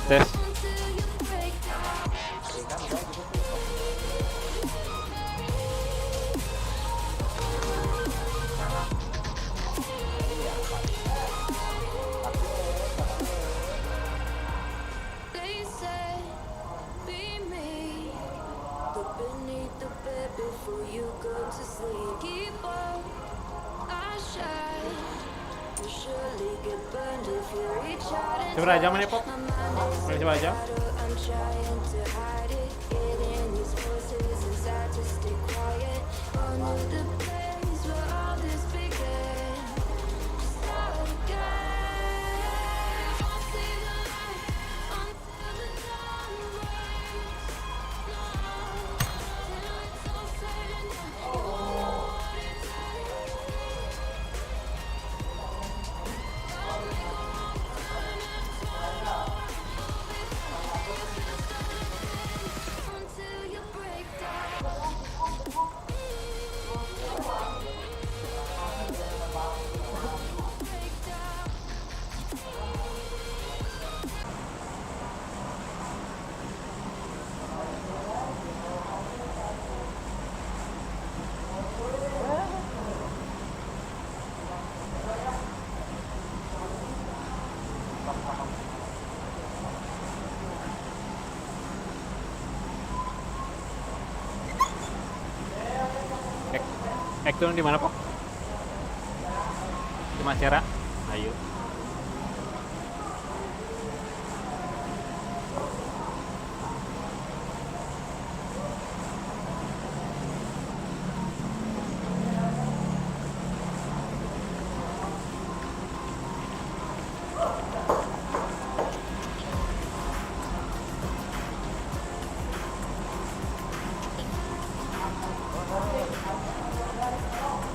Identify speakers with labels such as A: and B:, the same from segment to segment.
A: Tes. Coba aja mana Pop? Coba aja. Turun di mana Pok? Di Masyara. Ayo.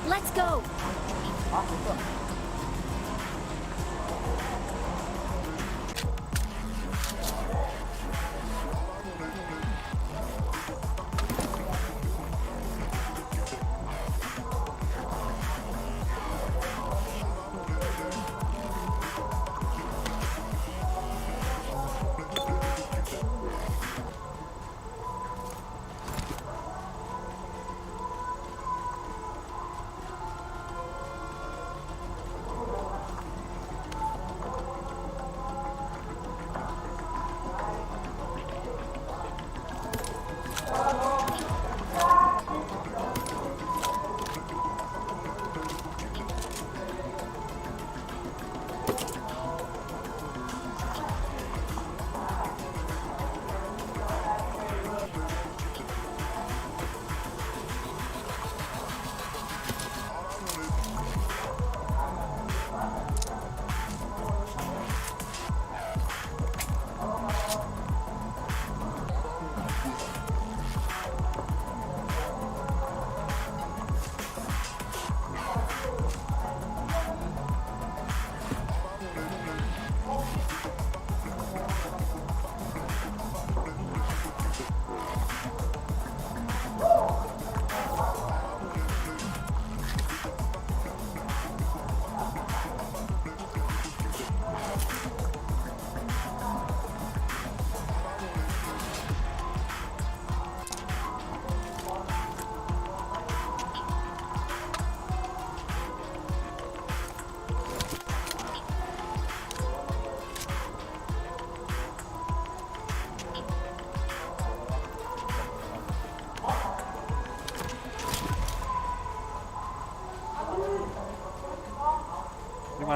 B: Let's go.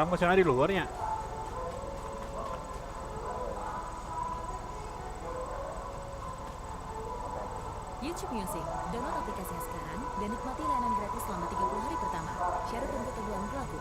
A: Orang musuhnya di luarnya.
B: YouTube Music, download aplikasinya sekarang dan nikmati layanan gratis selama 30 hari pertama. Syarat dan ketentuan berlaku.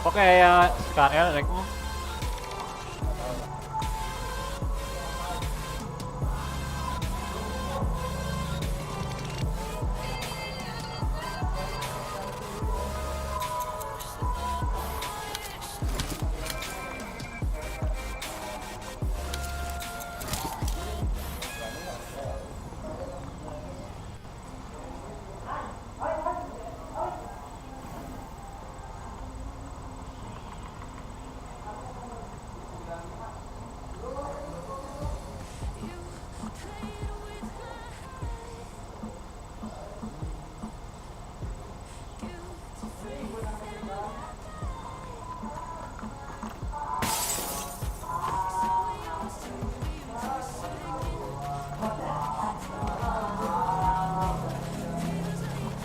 A: Oke ya, KL rekmu.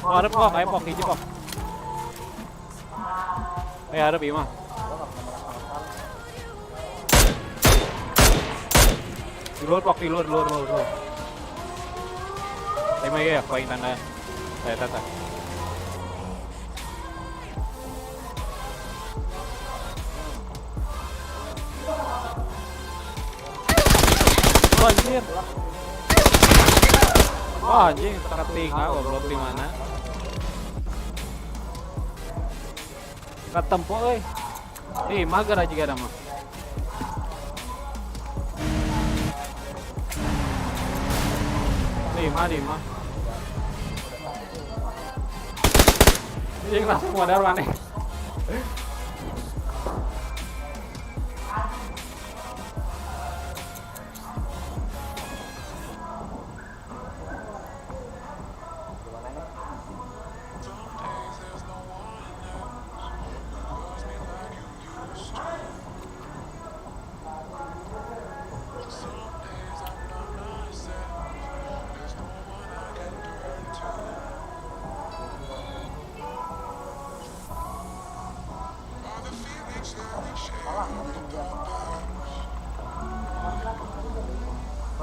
A: Oh, harap kok, kayak pok, hiji pok. Harap iya mah. Di luar pok, di luar. Terima ya, poin tanda. Saya tata. Oh, anjir. Oh, anjing, tertinggal goblok di mana? Katempo euy. Ih, mager aja gara mah. Lima. Ini langsung modal maneh.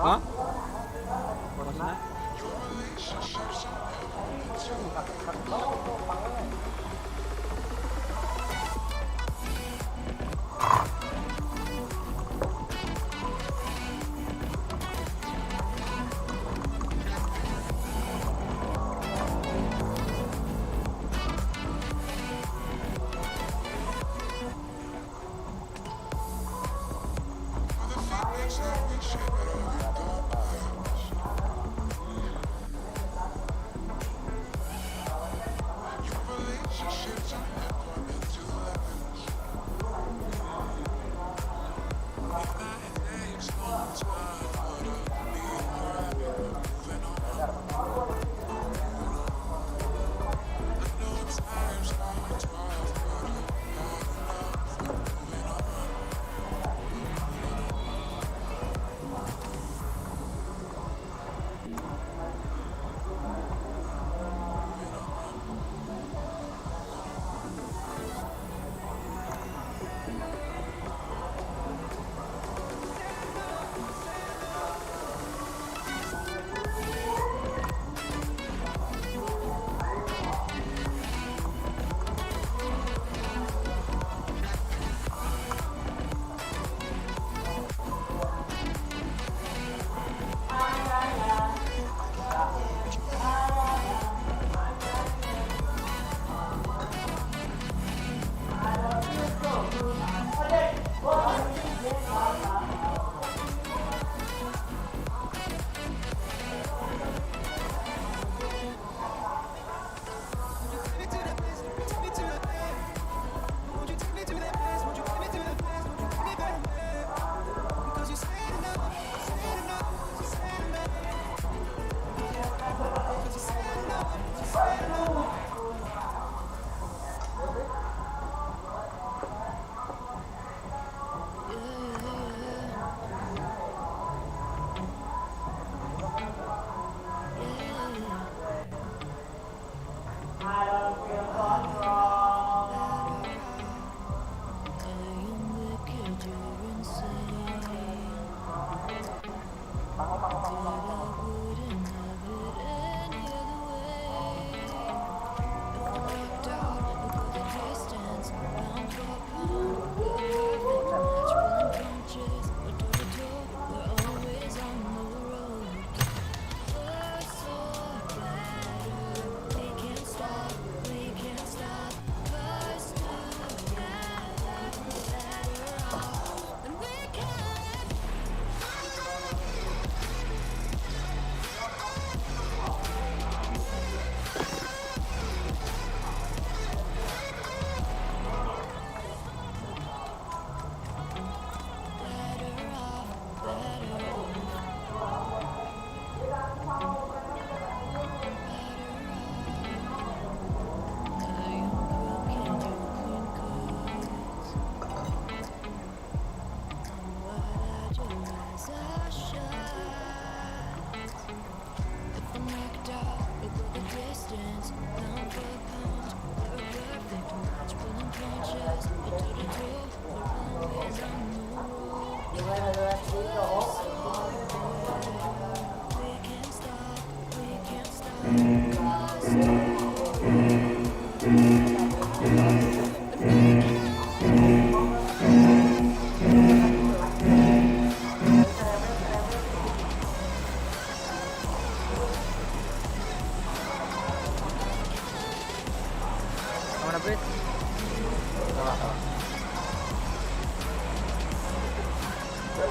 A: Hah? Maksudnya?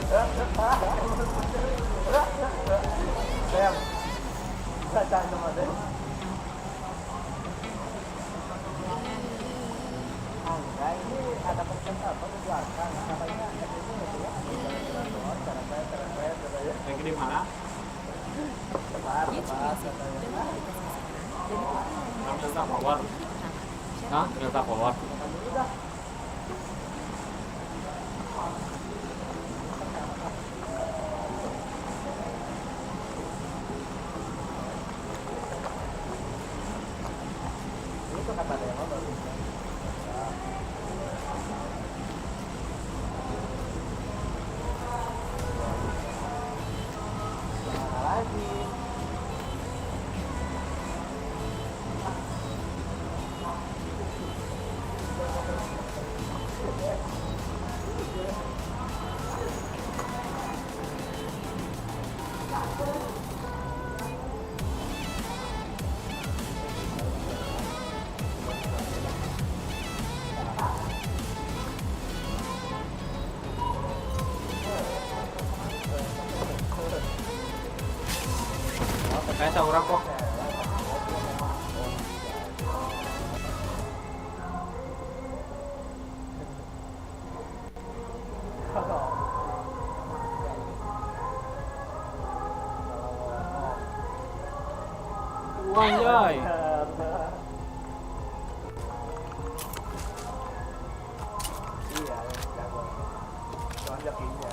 C: Dem, baca nama Dem. Enggak, ini ada pesan apa di belakang? Namanya ini gitu ya.
A: Lagi di mana?
B: YouTube Music, download aplikasinya sekarang dan nikmati layanan
A: Delta
B: gratis
A: Power.
B: selama 3 bulan pertama.
A: Hah? Delta Power.
C: Itu kata Dema baru. Mana lagi?
A: Kayak seorang kok. Anjay.
C: Iya, jago. Soalnya pinnya.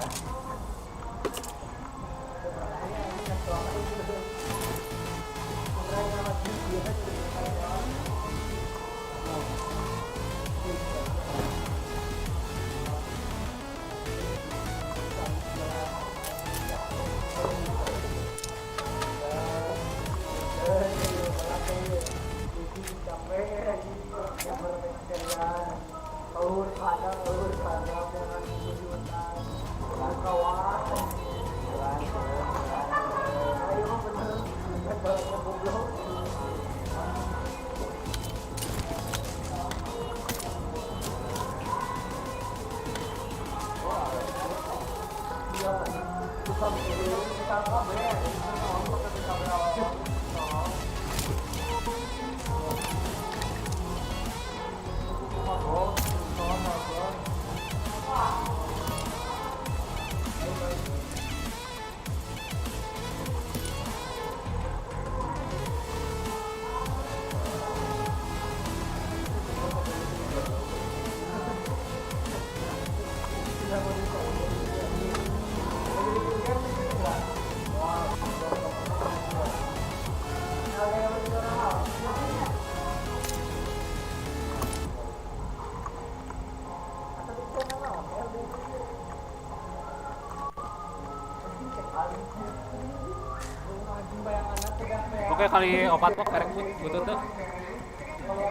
A: Oke kali opat kok karek butut tuh.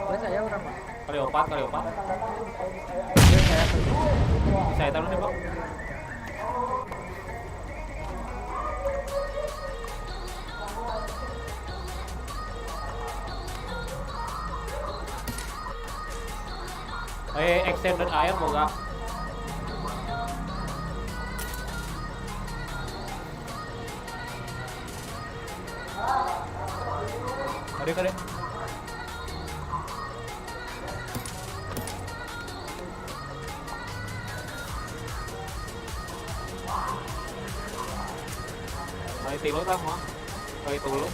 C: Biasa ya orang mah.
A: Kali opat. Saya taruh nih, Pak. Extended air boga. Kade. Kali tilu tah mah. Kali tilu.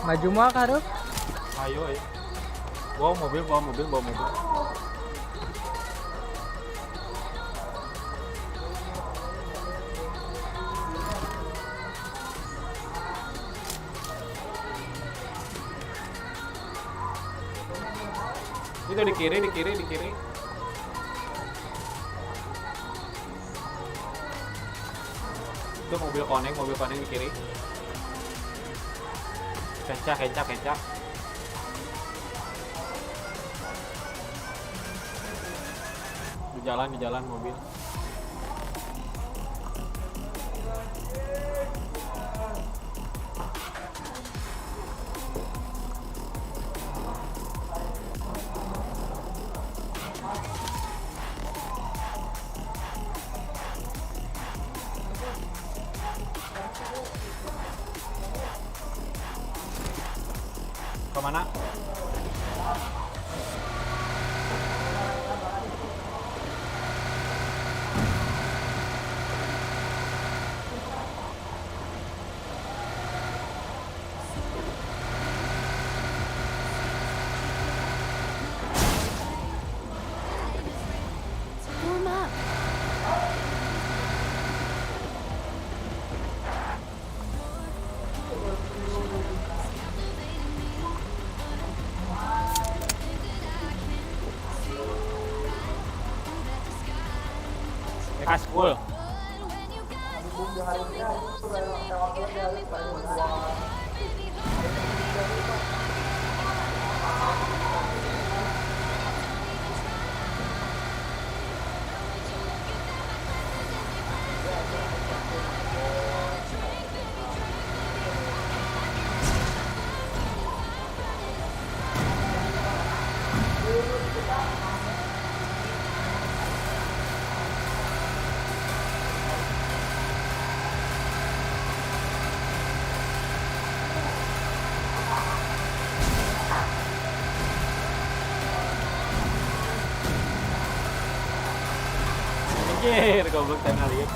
C: Maju mah karo?
A: Ayo. Bawa mobil. Itu di kiri, di kiri, di kiri. Itu mobil koneng di kiri. Kencak, kencak, kencak. Di jalan mobil. Kemana?
B: Warm up.
A: Kas full. Anjir, goblok tengah lihat.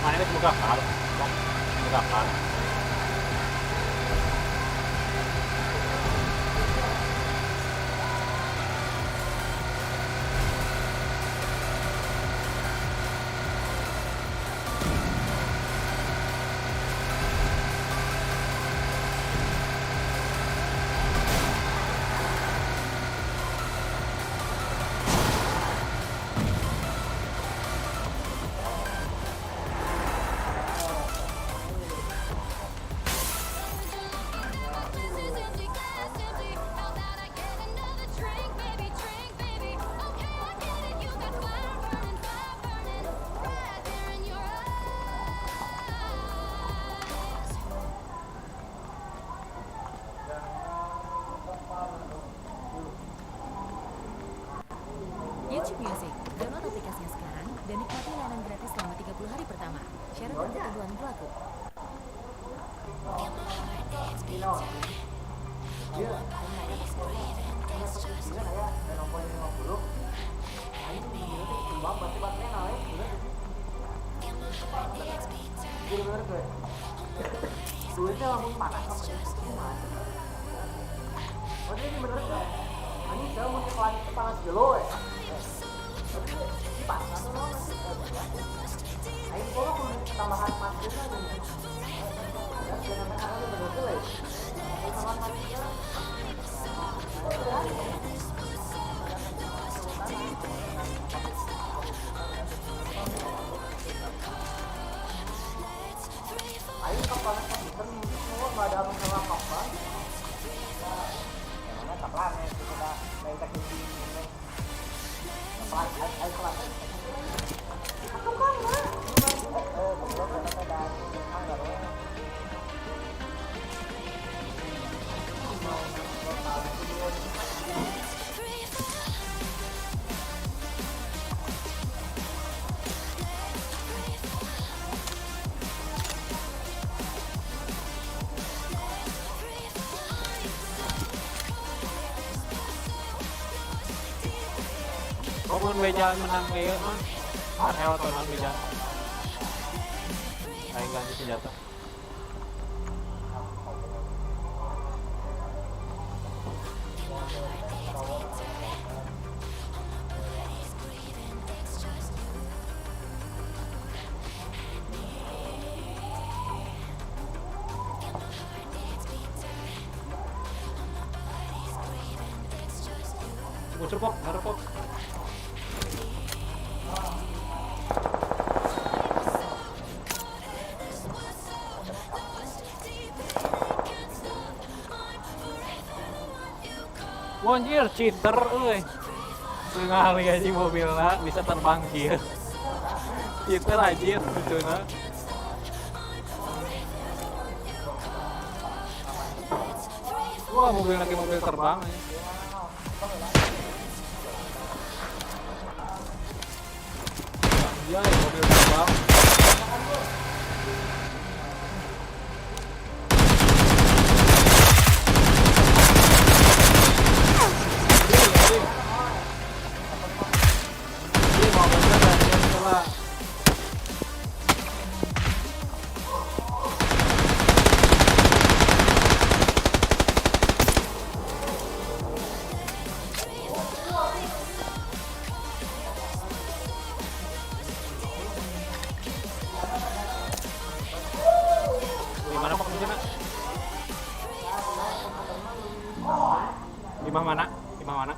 A: Mana ini buka kar? Buka kar.
B: YouTube Music, download aplikasinya sekarang dan nikmati layanan gratis selama 30 hari pertama. Syarat dan ketentuan berlaku.
C: Duitnya langsung panas sama oh ini bener gak? Ini saya mau iklan panas gelo ya ini panas atau apa sih? Ayo kalau aku tambahan pasirnya nih ya jangan tekan aja bener gelo ya tambahan pasirnya ayo kapalnya kan semua nggak ada masalah kapal yang mana kapalnya itu kita dari teknisi ini kapal ayo kelasnya kapal lah kebetulan kita dari mana
A: mun beja menang ieu mah hell tonton beja aing ganti senjata musuh pok, ngarep pok. Anjir, cheater euy. Ningali aja mobilna bisa terbang kieu. Cheater anjir lucuna. Wah, mobil lagi mobil terbang. Iya, mobil terbang. Imah mana? Imah mana?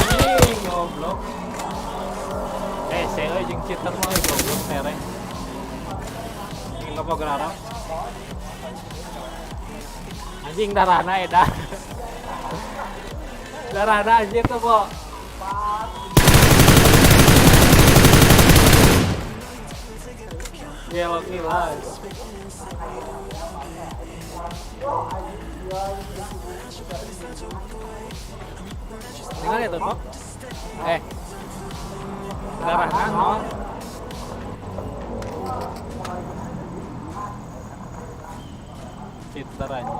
A: Anjing goblok. Saya jeung cheater mah goblok tere. Ingin apa gerarap? Anjing darahna edan. Darahna anjir tuh kok. Yellow kilas. Dengar ya tuh kok. Darahna nol. Cheater aja.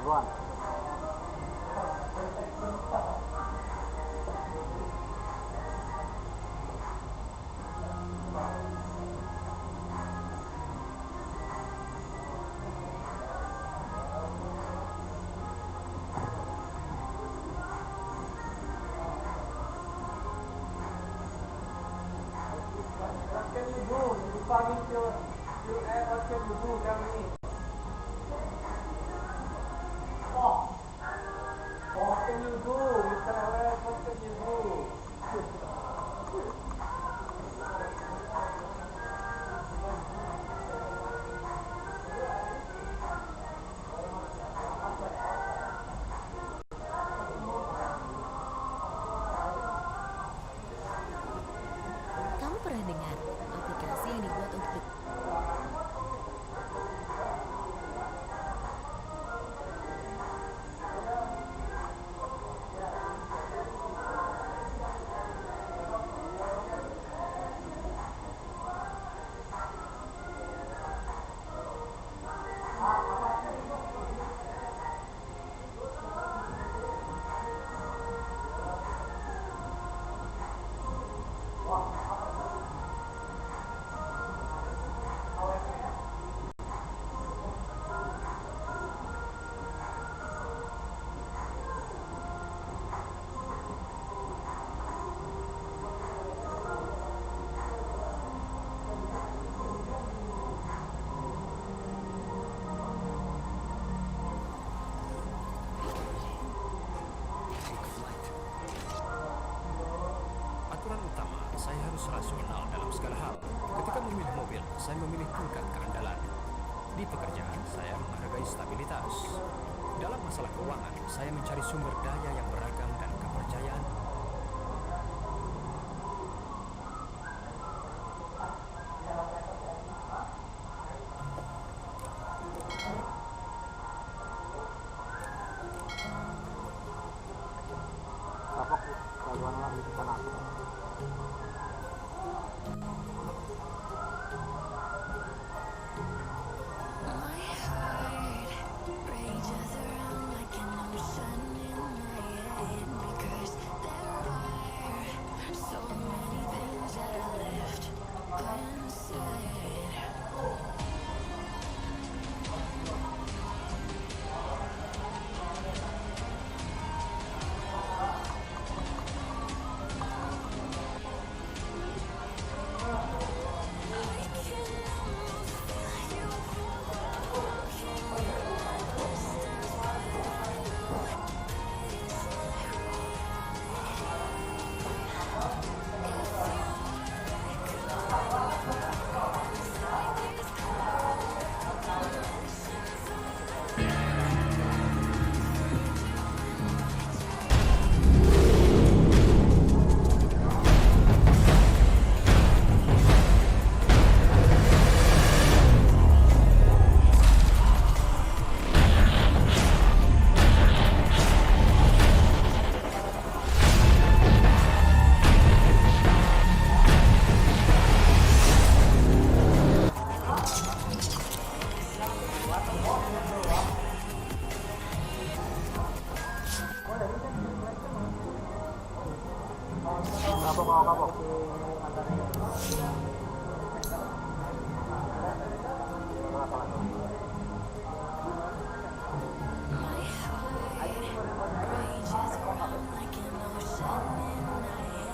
C: duluan. What can you do? You fucking kill. What can you do? Tell me. What can you do, Mr. Alex? What can you do?
B: Kamu pernah dengar aplikasi yang dibuat untuk
D: Aturan utama, saya harus rasional dalam segala hal. Ketika memilih mobil, saya memilih tingkat keandalan. Di pekerjaan, saya menghargai stabilitas. Dalam masalah keuangan, saya mencari sumber daya yang beragam dan kepercayaan.
C: Kapok laluan lagi di sana.
E: My heart rages around like an ocean in my head because there are so many things that I left unsaid.
C: Kapok.
E: My heart rages around like an ocean in my head.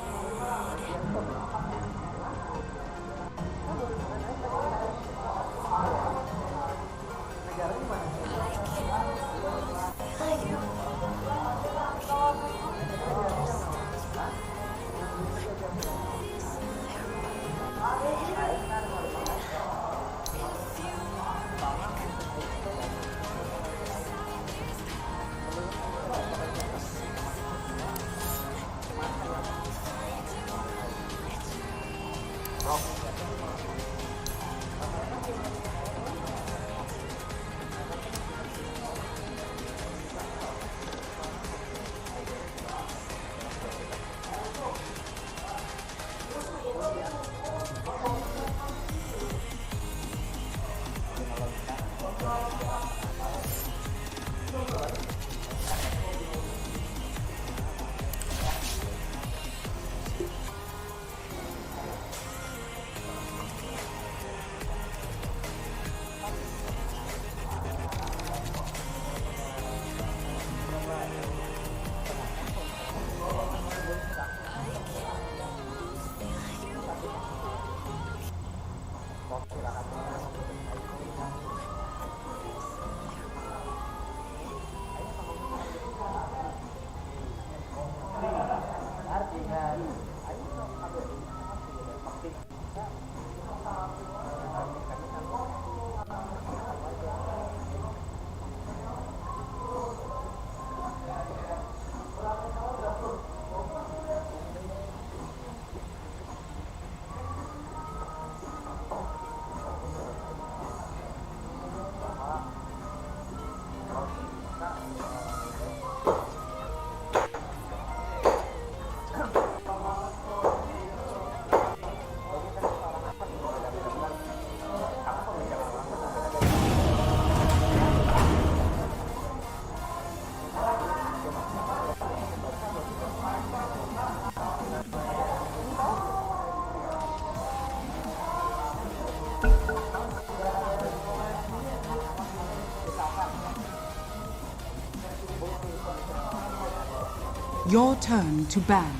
F: Your turn to ban.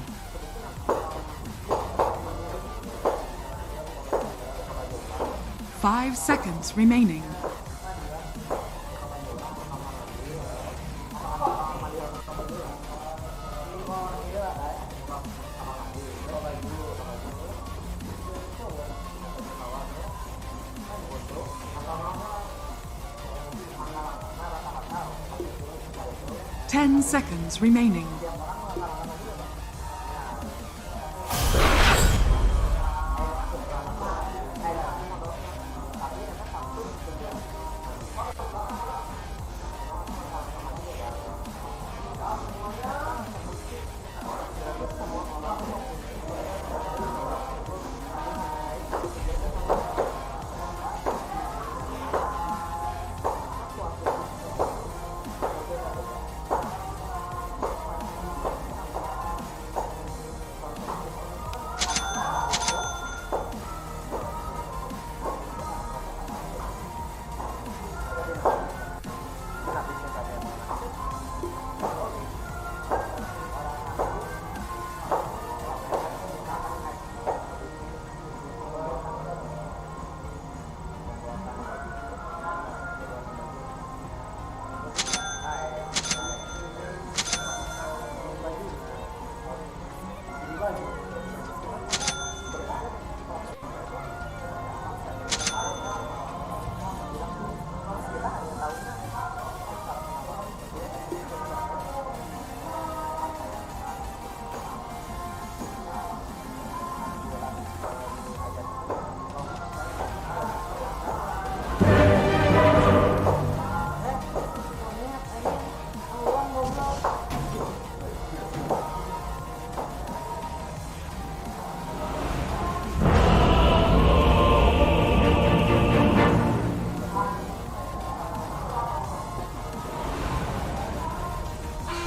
F: Five seconds remaining. Ten seconds remaining.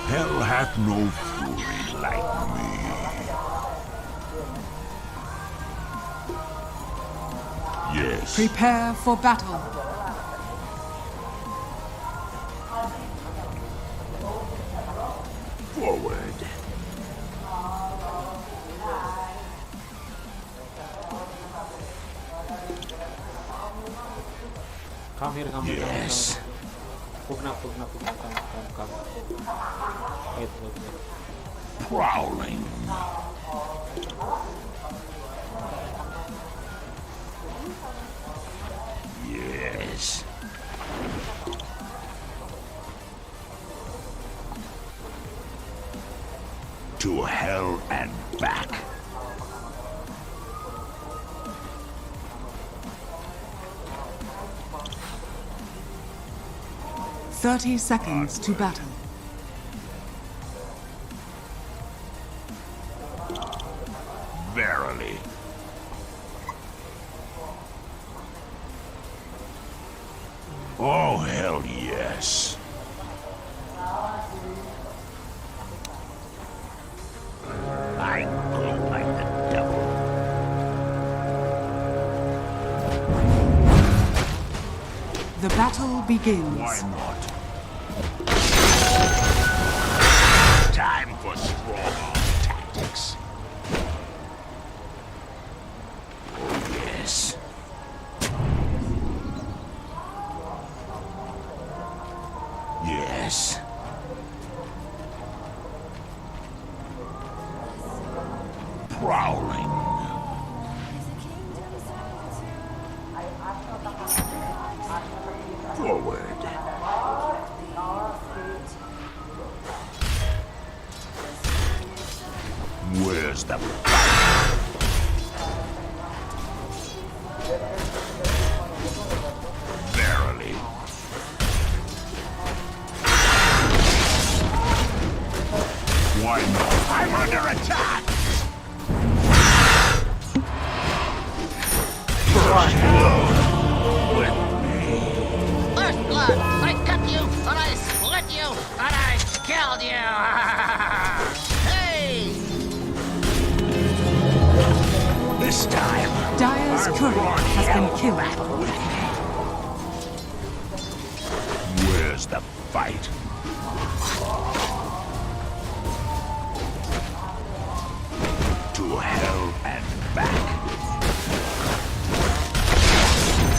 G: Hell hath no fury like me. Yes.
F: Prepare for battle.
G: Forward.
A: Come here,
G: Yes.
A: Pugna, come. Wait.
G: Prowling. Yes. To hell and back.
F: Thirty seconds to battle.
G: Verily. Oh, hell yes. I glow like the devil.
F: The battle begins.
G: Why not? Time for strong tactics. Oh, yes. Yes. Prowling. Forward. Where's the Verily. Why not? I'm under attack! First blood with me.
H: First blood! I cut you, and I split you, and I killed you! Hey!
G: This time,
F: Dire's courier has been killed.
G: back with me. Where's the fight? To hell and back.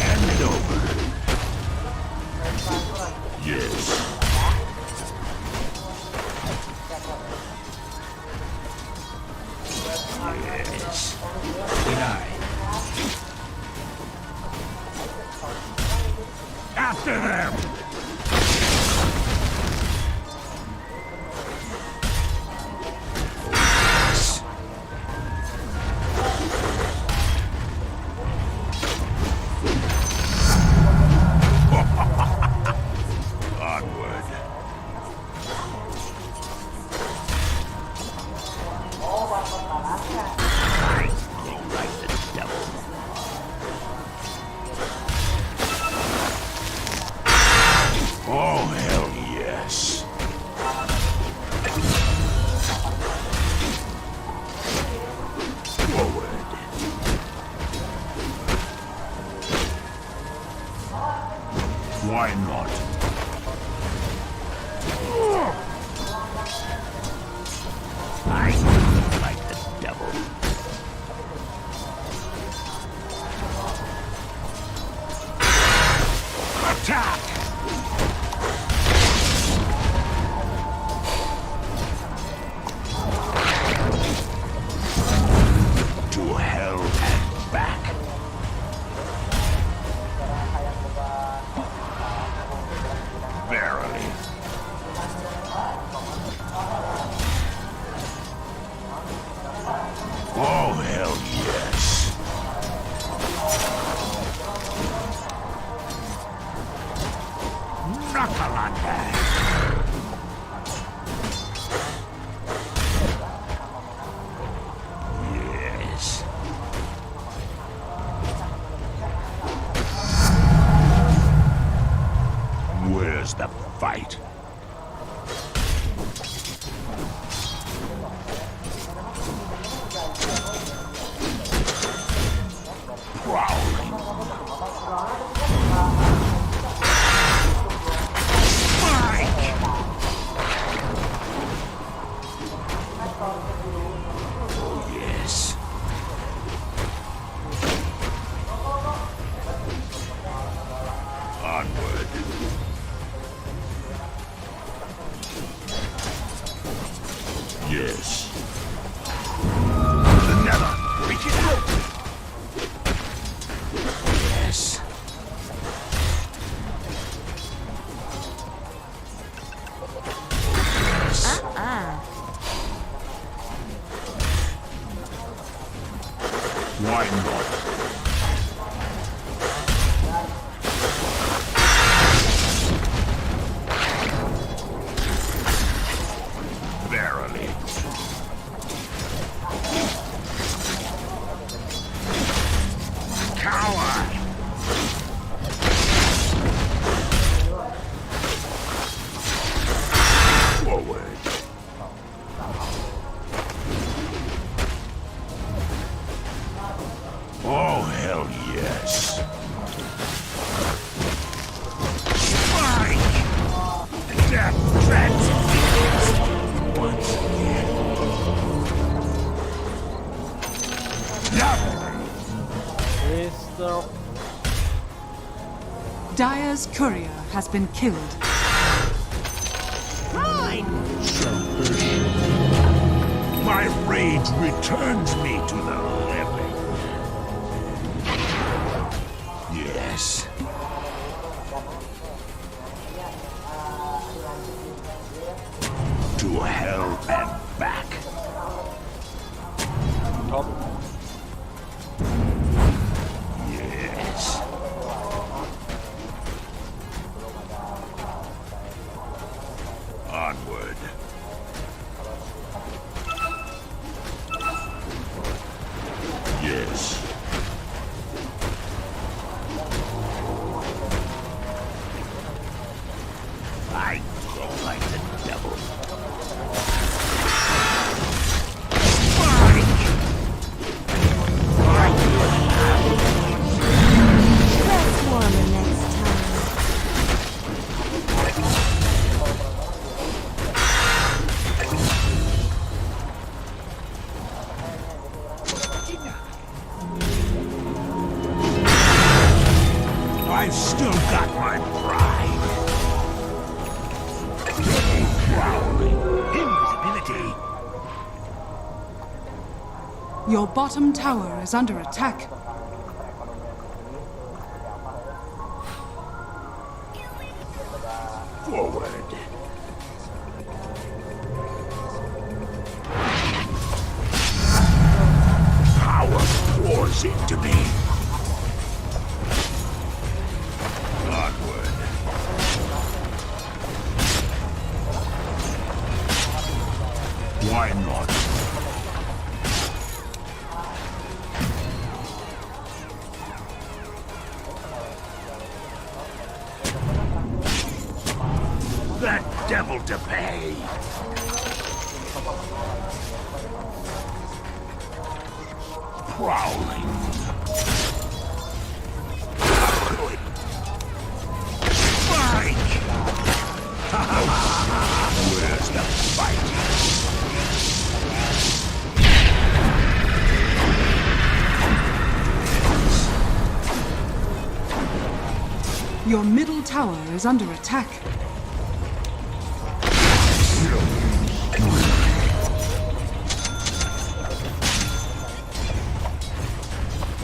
G: Hand it over. Yes. Yes. Deny. After them! Onward. I glow like the devil. Oh, hell yes. Forward. Why not? I glow like the devil. Attack! To hell and back. Verily. Oh, hell yes. Knuckle on that. Yes. Where's the fight? Prowling. Spike! Yes. Onward. Yes. Never. Reach it out. Yes. Why not? Verily. Coward! Forward. Oh, hell yes. Spike! Death threats! Once again. Nothing!
A: Mr.
F: Dire's courier has been killed.
G: My rage returns me to the living. Yes. To hell and back.
A: Top.
G: Yes. Onward. Yes. I go like the devil.
E: Let's warmer next time.
G: I've still got my pride. Prowling. Invisibility.
F: Your bottom tower is under attack.
G: Forward. Power pours into me. Onward. Why not? That devil to pay. Prowling. Fight! Where's the fight?
F: Your middle tower is under attack.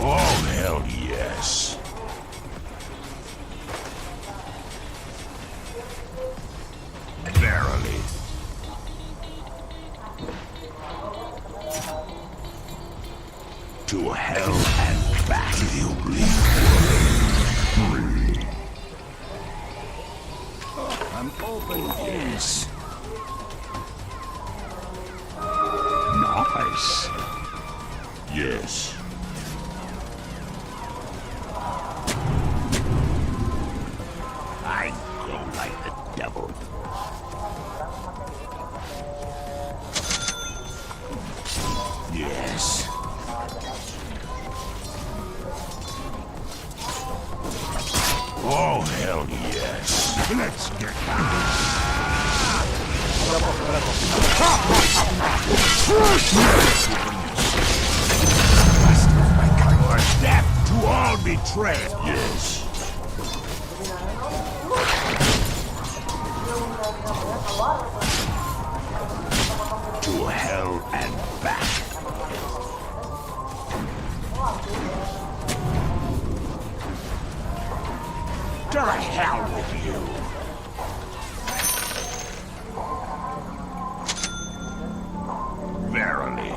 G: Oh, hell yes. Verily. To hell and back. You I'm open. Yes. Nice. Yes. I go like the devil. Yes. Oh, hell yes. Let's get death to all betrayed. Yes. To hell and back. To hell with you. Verily.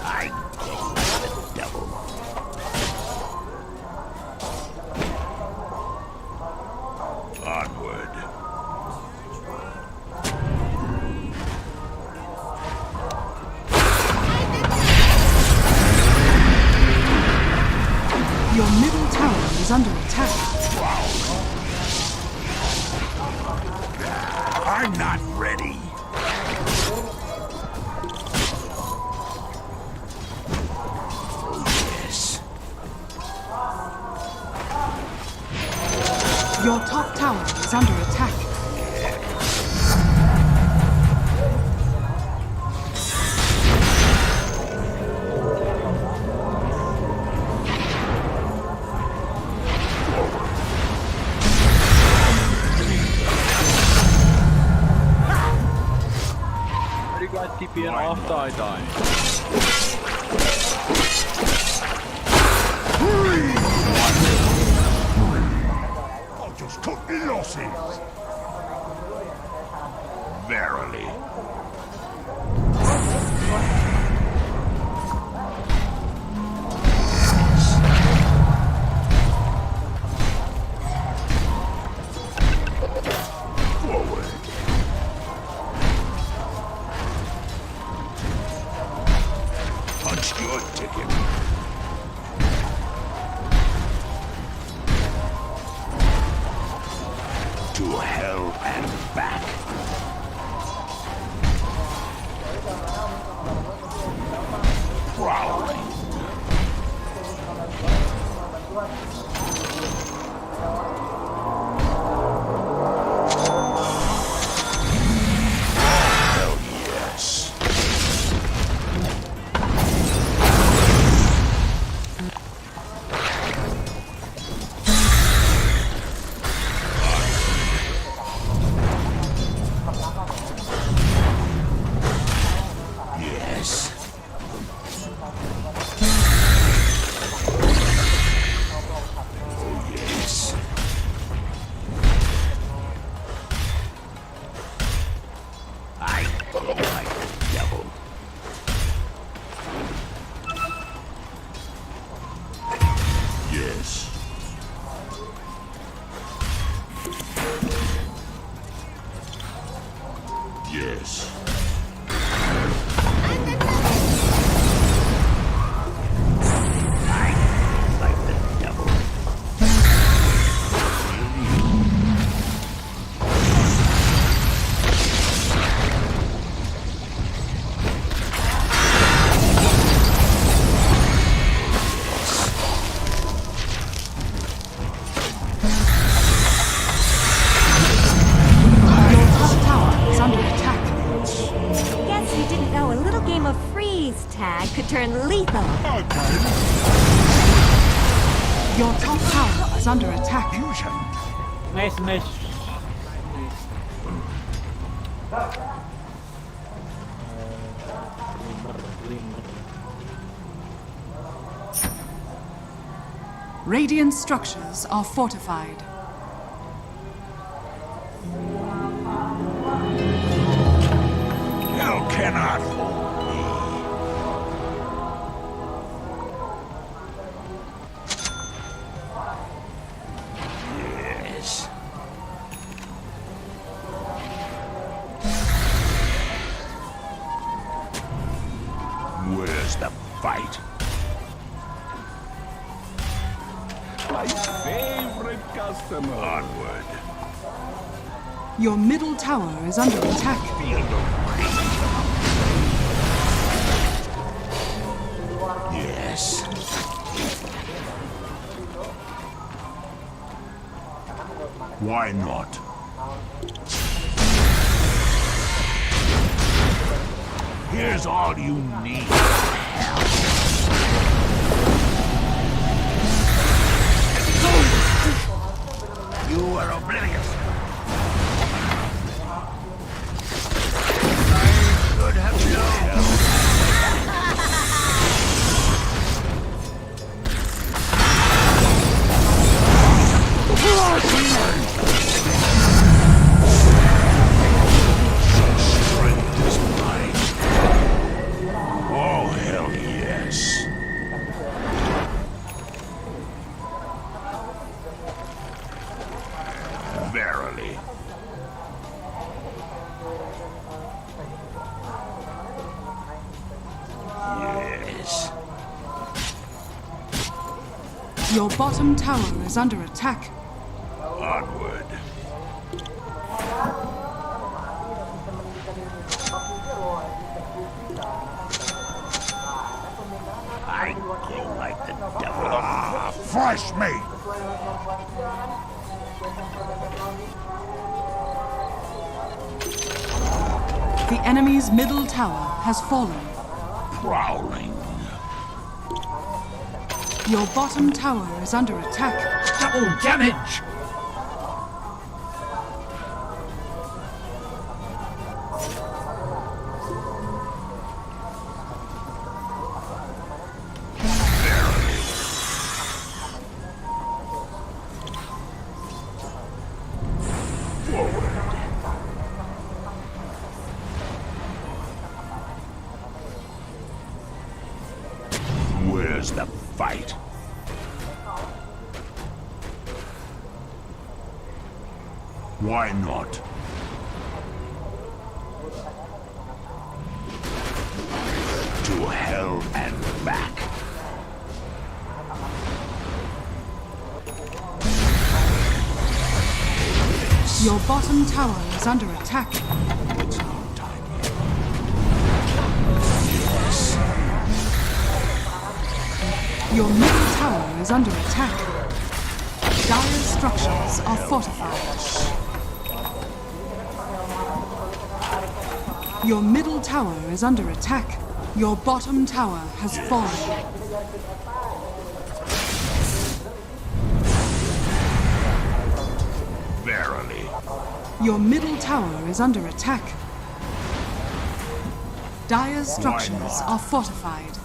G: I go with the devil. Onward.
F: Your middle tower is under attack.
G: I'm not ready. Oh, yes.
F: Your top tower is under attack.
G: TPN off die.
I: I'll just cut the losses. Verily. Forward. Punched your ticket. To hell and back. Prowling. Hell yes. Yes. Yes. I look like the devil. Yes. Yes. I like the devil.
F: Your top tower is under attack.
J: Guess you didn't know a little game of freeze tag could turn lethal.
F: Your top tower is under attack.
I: Fusion.
A: Nice.
F: Radiant structures are fortified.
I: Hell cannot hold me. Yes. Where's the fight? My favorite customer. Onward.
F: Your middle tower is under attack.
I: Field of Yes. Why not? Here's all you need. You are oblivious. I should have known. Strength is mine. Oh, hell yes. Verily. Yes.
F: Your bottom tower is under attack.
I: Onward. I glow like the devil. Ah, fresh meat.
F: The enemy's middle tower has fallen.
I: Prowling.
F: Your bottom tower is under attack.
G: Double damage!
I: Where's the fight? Why not? To hell and back.
F: Your bottom tower is under attack.
I: It's not time yet.
F: Your middle tower is under attack. Dire structures are fortified. Your middle tower is under attack. Your bottom tower has fallen.
I: Verily.
F: Your middle tower is under attack. Dire structures are fortified.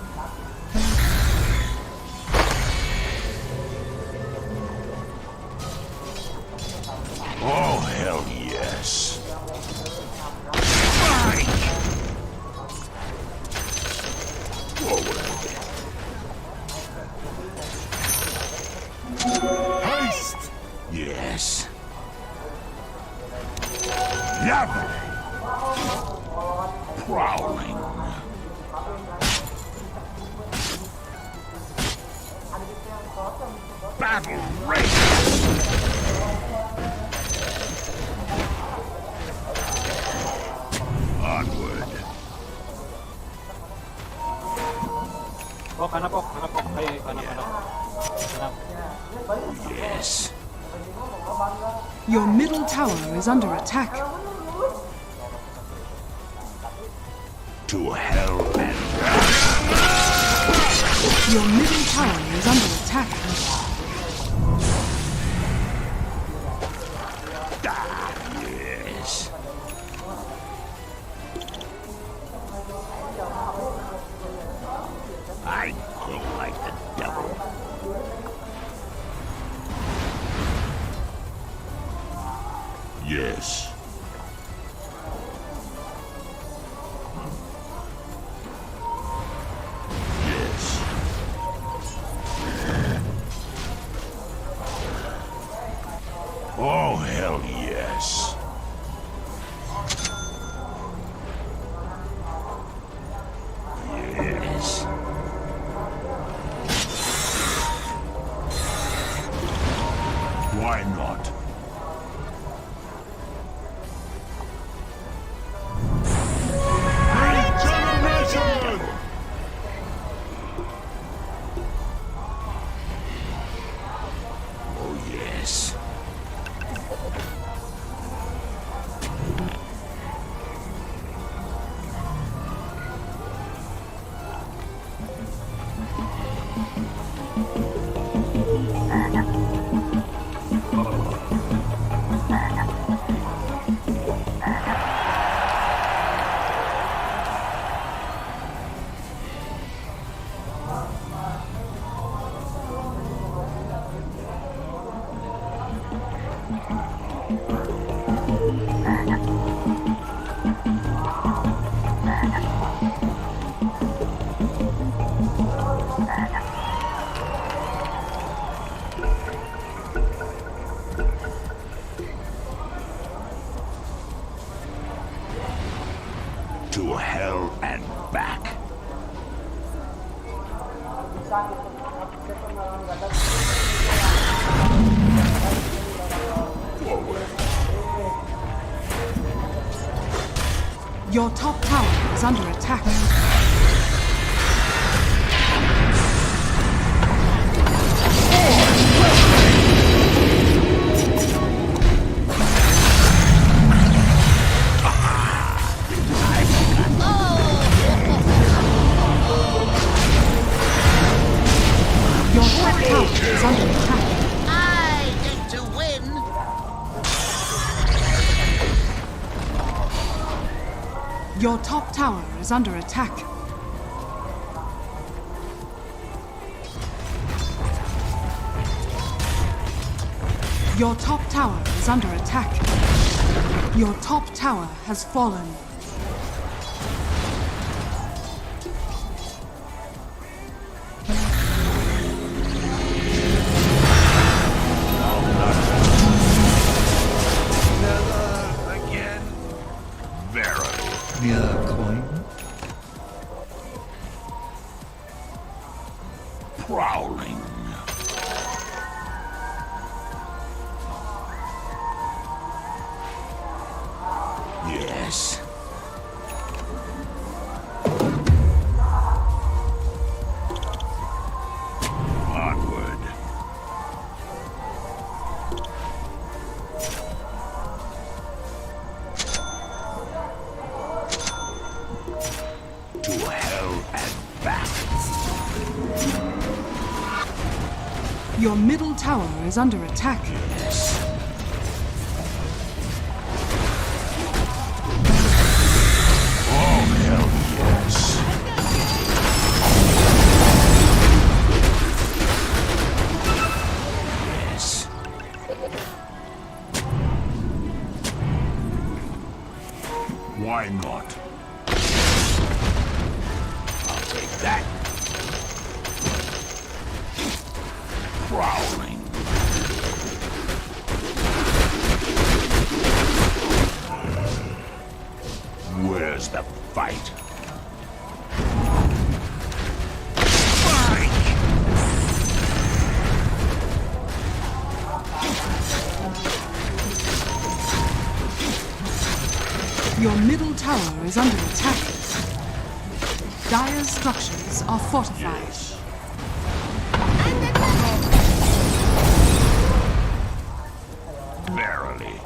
I: Oh, hell yes. Haste! Yes. Yabbering. Prowling. Battle race. Onward.
A: Oh, kanap po. Ay, kanap.
I: Yes.
F: Your middle tower is under attack.
I: To hell and
F: Your middle tower is under attack.
I: yes. I look like the devil. Yes. Yes. Oh, hell yes. Yes. Why not? Regeneration! Oh, yes. To hell and back.
F: Your top tower is under attack. Your top tower is under attack.
H: I get to win.
F: Your top tower is under attack. Your top tower is under attack. Your top tower has fallen.
I: me a coin? Prowling. Yes. Onward. To hell and back.
F: Your middle tower is under attack.
I: Yes. Oh, hell yes. Yes. Why not? I'll take that. Prowling. Where's the fight? Spike!
F: Your middle tower is under attack. Dire's structures are fortified.
I: Verily.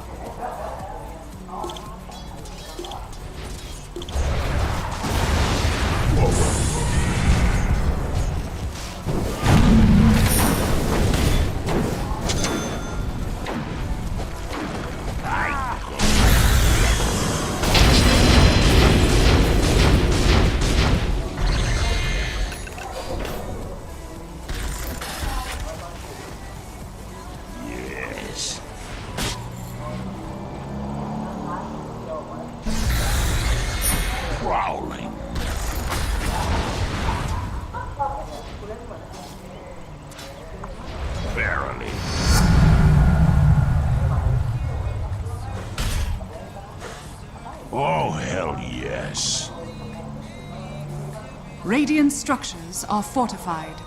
I: Yes. Prowling. Verily. Oh, hell yes.
F: Radiant structures are fortified.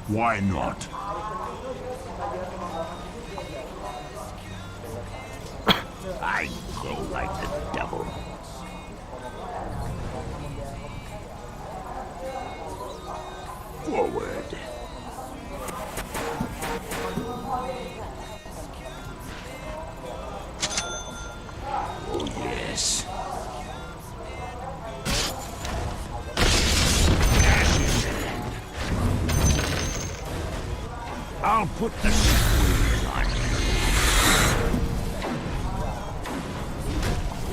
I: Why not? I go like the devil. Forward. Oh, yes. I'll put the squeeze on you.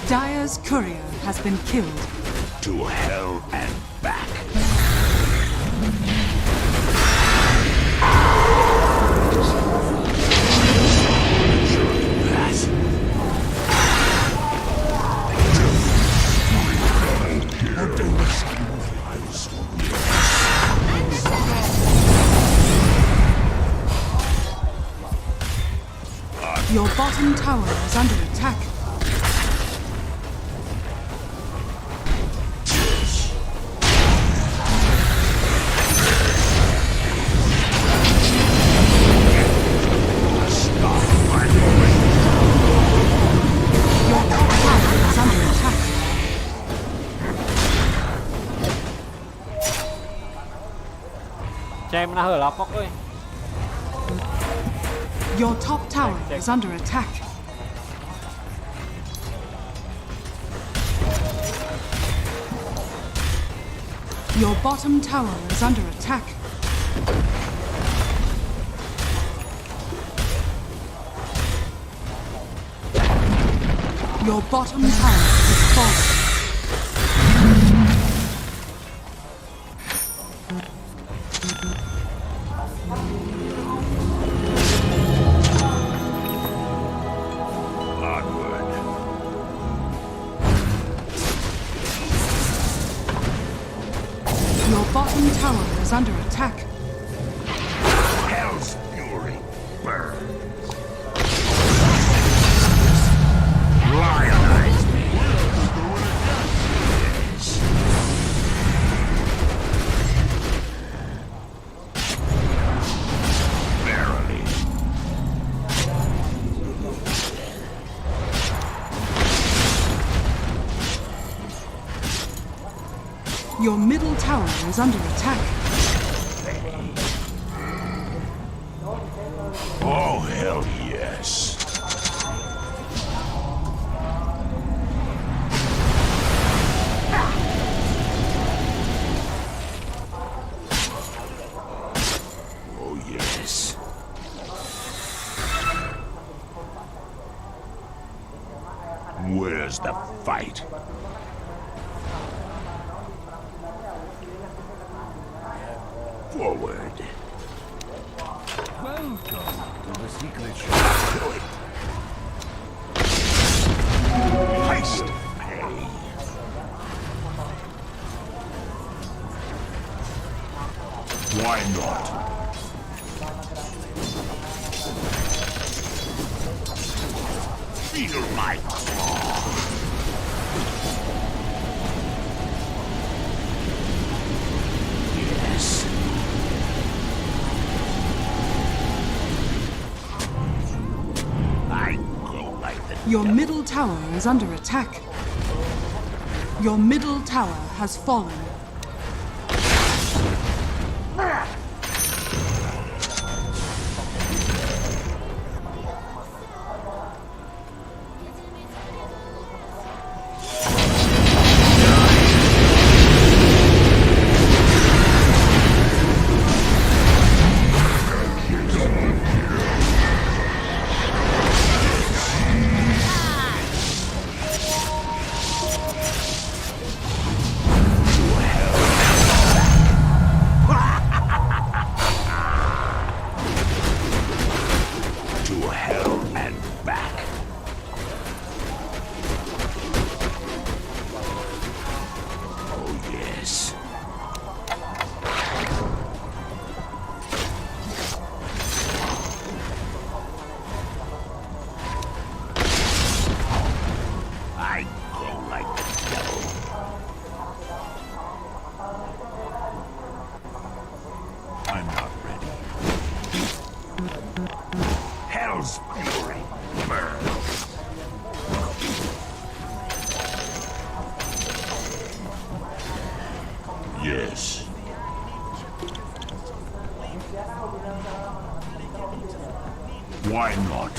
F: Dire's courier has been killed.
I: To hell and back.
F: Your bottom tower is under attack. Your top tower is under attack.
A: Cho em nó hơi lọc bóc ơi.
F: Your top tower is under attack. Your bottom tower is under attack. Your bottom tower is falling. Your bottom tower is under attack.
I: Hell's fury burns. Lionize me.
F: Your middle tower is under attack.
I: Oh, hell yes. Oh, yes. Where's the fight? Forward.
G: Welcome to the secret shop.
I: Do it. Heist pay. Why not? Feel my claw. Yes. I go like the
F: Your
I: devil.
F: middle tower is under attack. Your middle tower has fallen.
I: To hell and back. Oh, yes. I go like the devil. I'm not ready. Hell's fury. Burn. Yes. Why not?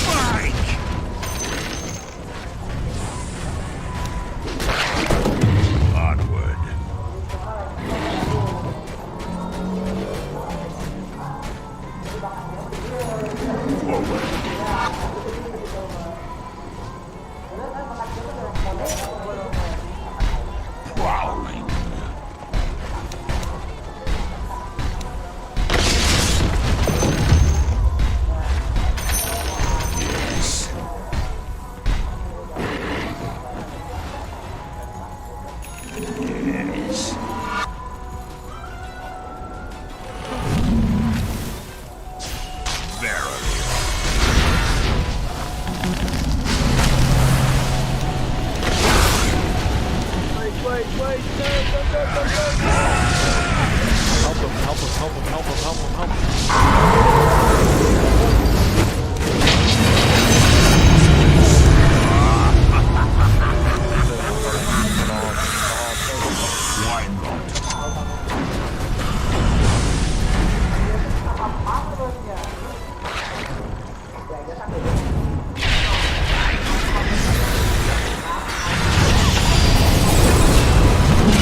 I: Mike! Onward. Forward. Prowling. Yes. Yes. Verily. Why not?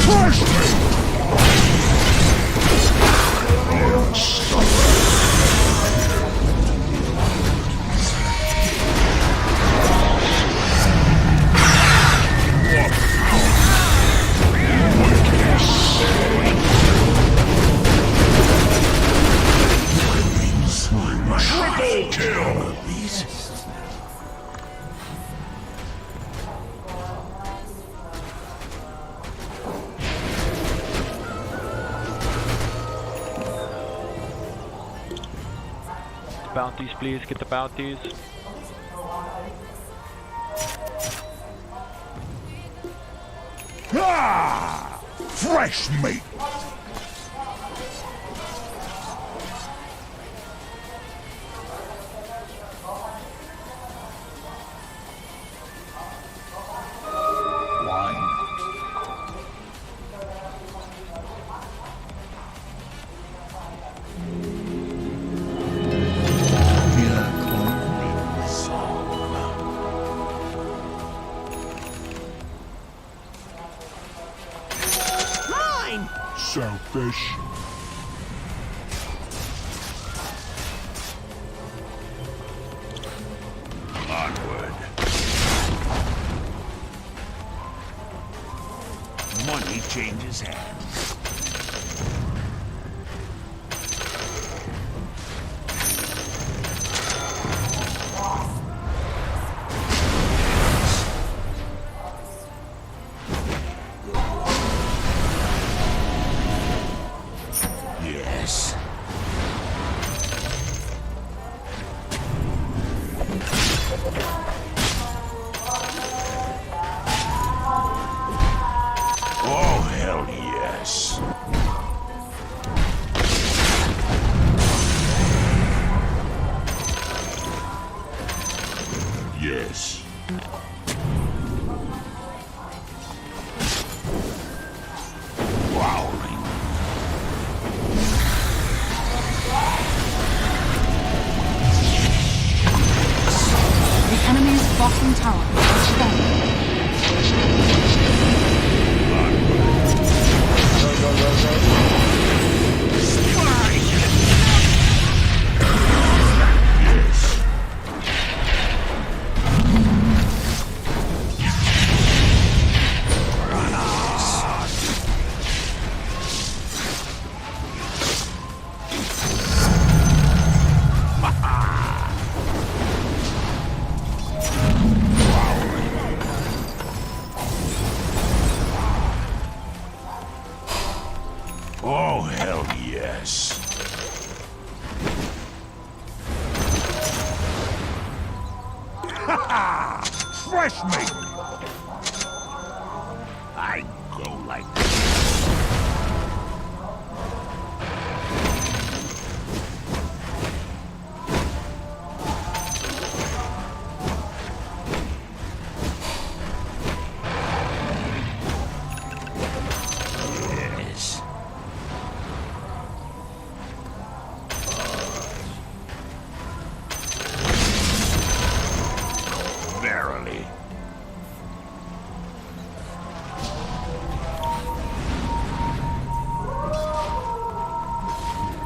I: Push me! Triple kill!
A: Bounties, please. Get the bounties.
I: Ah! Fresh meat! selfish. Onward. Money changes hands. Yes. Oh, hell yes. Yes. Growling.
F: The enemy's bottom tower has fallen.
I: Yes. Oh, hell yes. Ha Fresh meat! I go like yes. Verily.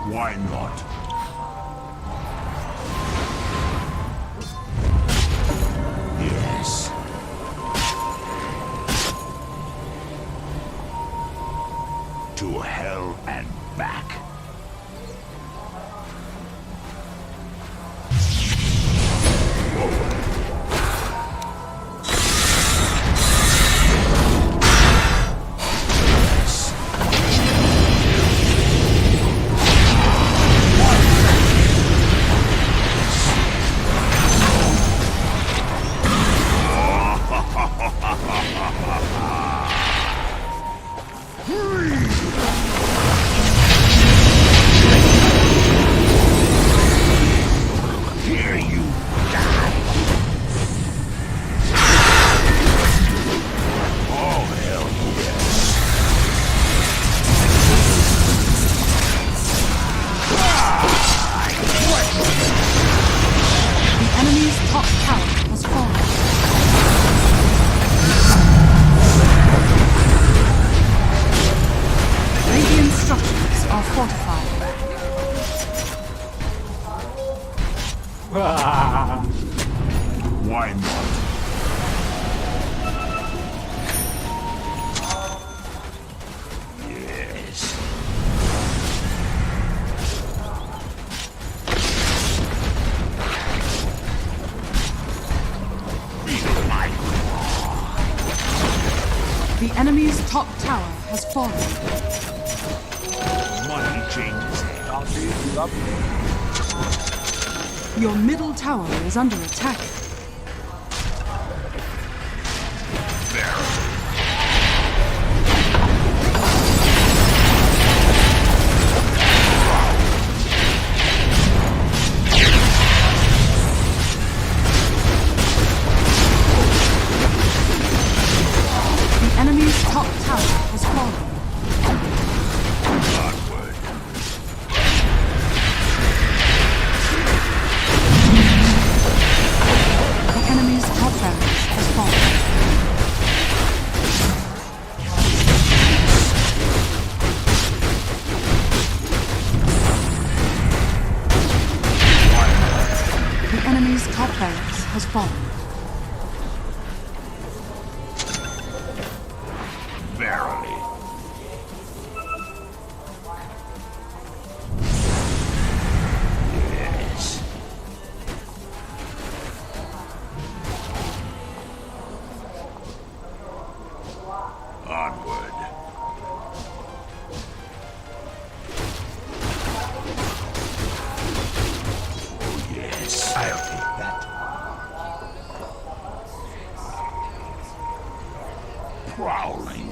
I: Why not? Yes. To hell and back. Here you die. Oh, hell yes.
F: The enemy's top tower has fallen. Radiant structures are fortified.
I: Why not? Yes. Feel my
F: The enemy's top tower has fallen.
I: money changes hands.
F: Your middle tower is under attack.
I: Verily.
F: The enemy's top tower has fallen.
I: Onward.
F: enemy's top barracks has fallen.
I: Verily. Yes. Onward. Oh, yes. I'll take that. Prowling.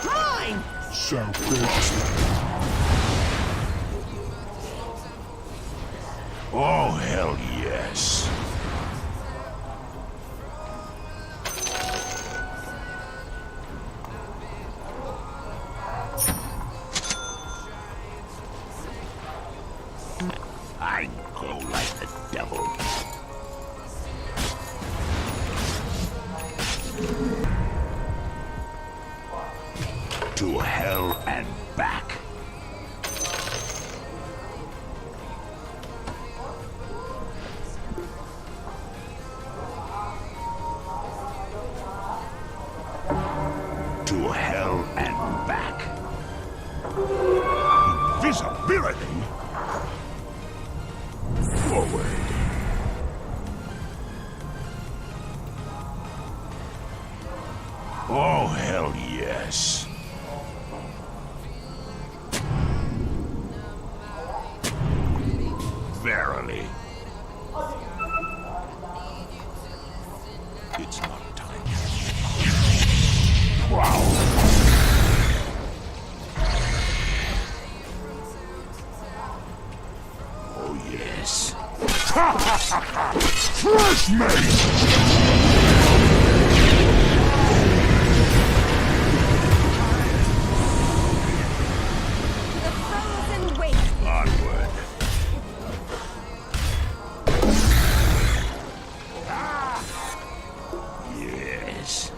J: Mine!
I: Self-destruct. Oh, hell yes. I glow like the devil. To hell and back. To hell and back. Invisibility? Forward. Oh, hell yes. Verily. It's not time. Wow. Oh, yes. Fresh meat!
J: The frozen waste.
I: Onward. Yes.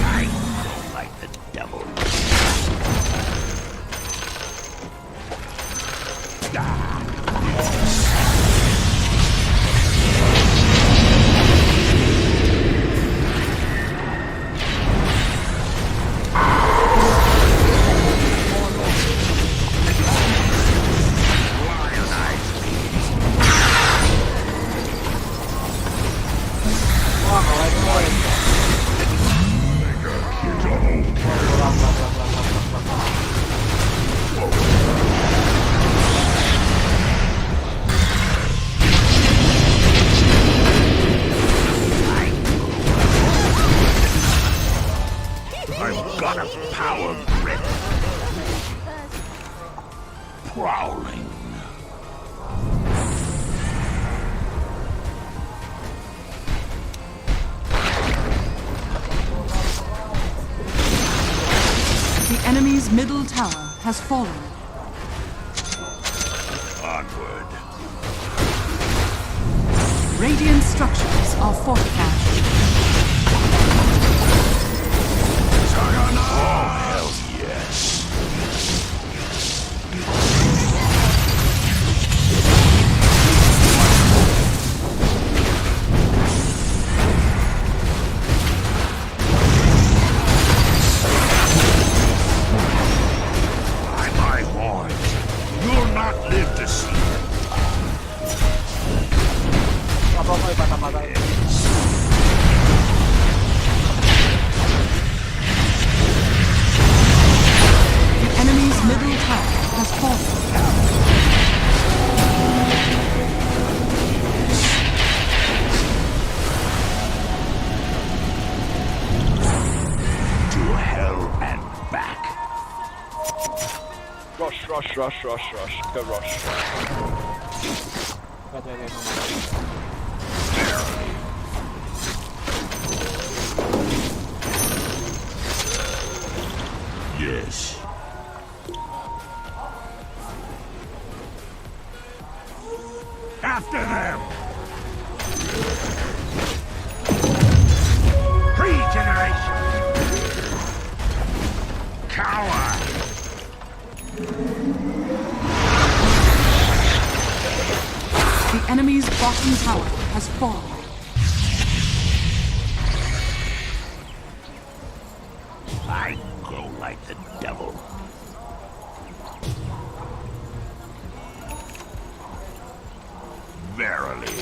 I: I know like the devil.
A: Wah, ngelain boy.
I: I've got a power grip. Prowling.
F: The enemy's middle tower has fallen.
I: Onward.
F: Radiant structures are fortified.
I: Oh, hell yes. By my horns, you'll not live to see it.
A: Apa-apa patah-patah.
F: The enemy's middle tower has fallen.
I: To hell and back.
K: Rush, rush, rush, rush, rush. Go rush.
A: Wait.
I: Yes. After them! Regeneration! tower!
F: The enemy's bottom tower has fallen.
I: I go like the devil. Verily.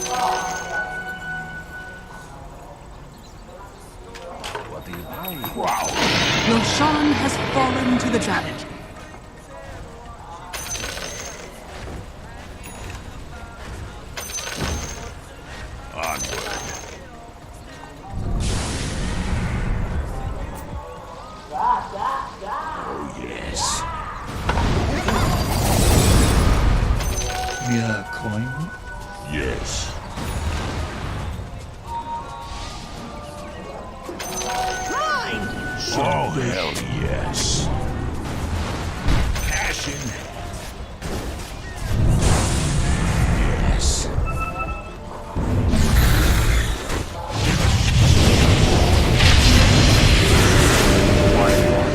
I: What do you prowl?
F: Roshan has fallen to the giant.
I: Onward. Oh, yes.
G: Mere coin?
I: Yes. Oh, hell yes. Cash in. Yes. Why not?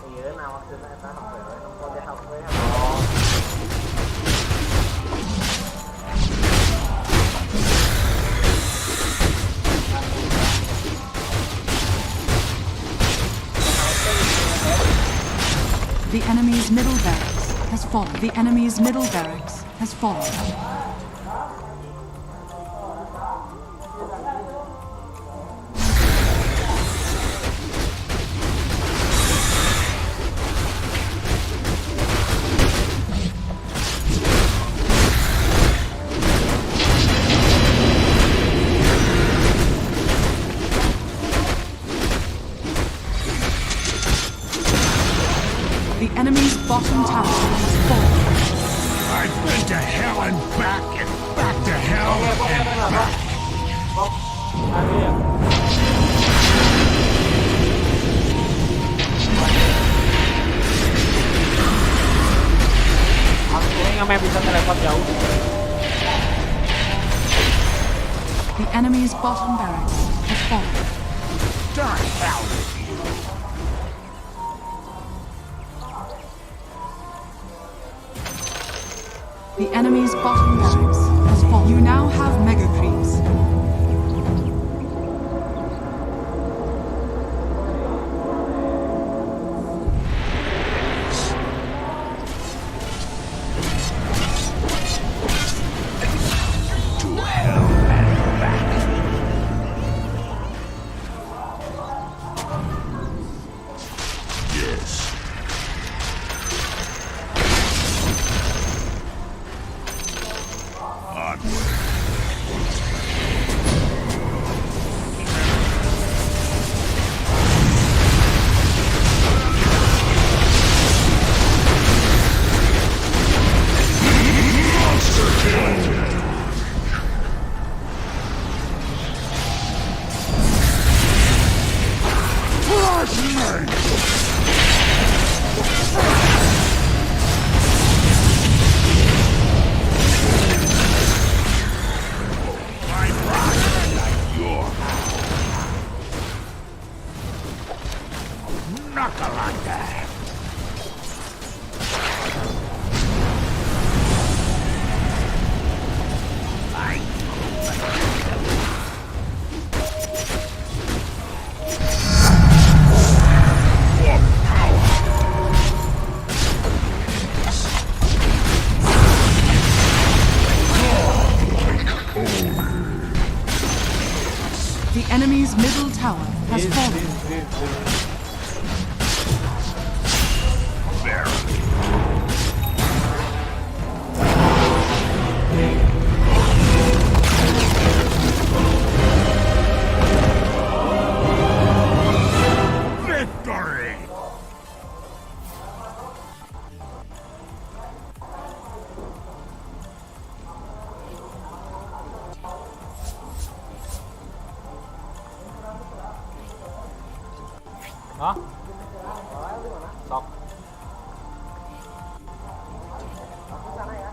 C: Iya, nah maksudnya eta sampai nempel di halfway.
F: The enemy's middle barracks has fallen. The enemy's middle barracks has fallen. The enemy's bottom tower has fallen.
I: I've been to hell and back to hell and back.
A: Ini nggak bisa teleport jauh.
F: The enemy's bottom barracks has fallen.
I: The hell with you.
F: The enemy's bottom barracks has fallen. You now have mega creeps.
I: To hell and back. Yes. Onward. Monster kill. Flashlight. I'm rotten like you're. Knuckalanda. For power.
F: The enemy's middle tower has fallen.
I: Victory!
A: Hah? Sok.
C: Aku sana ya.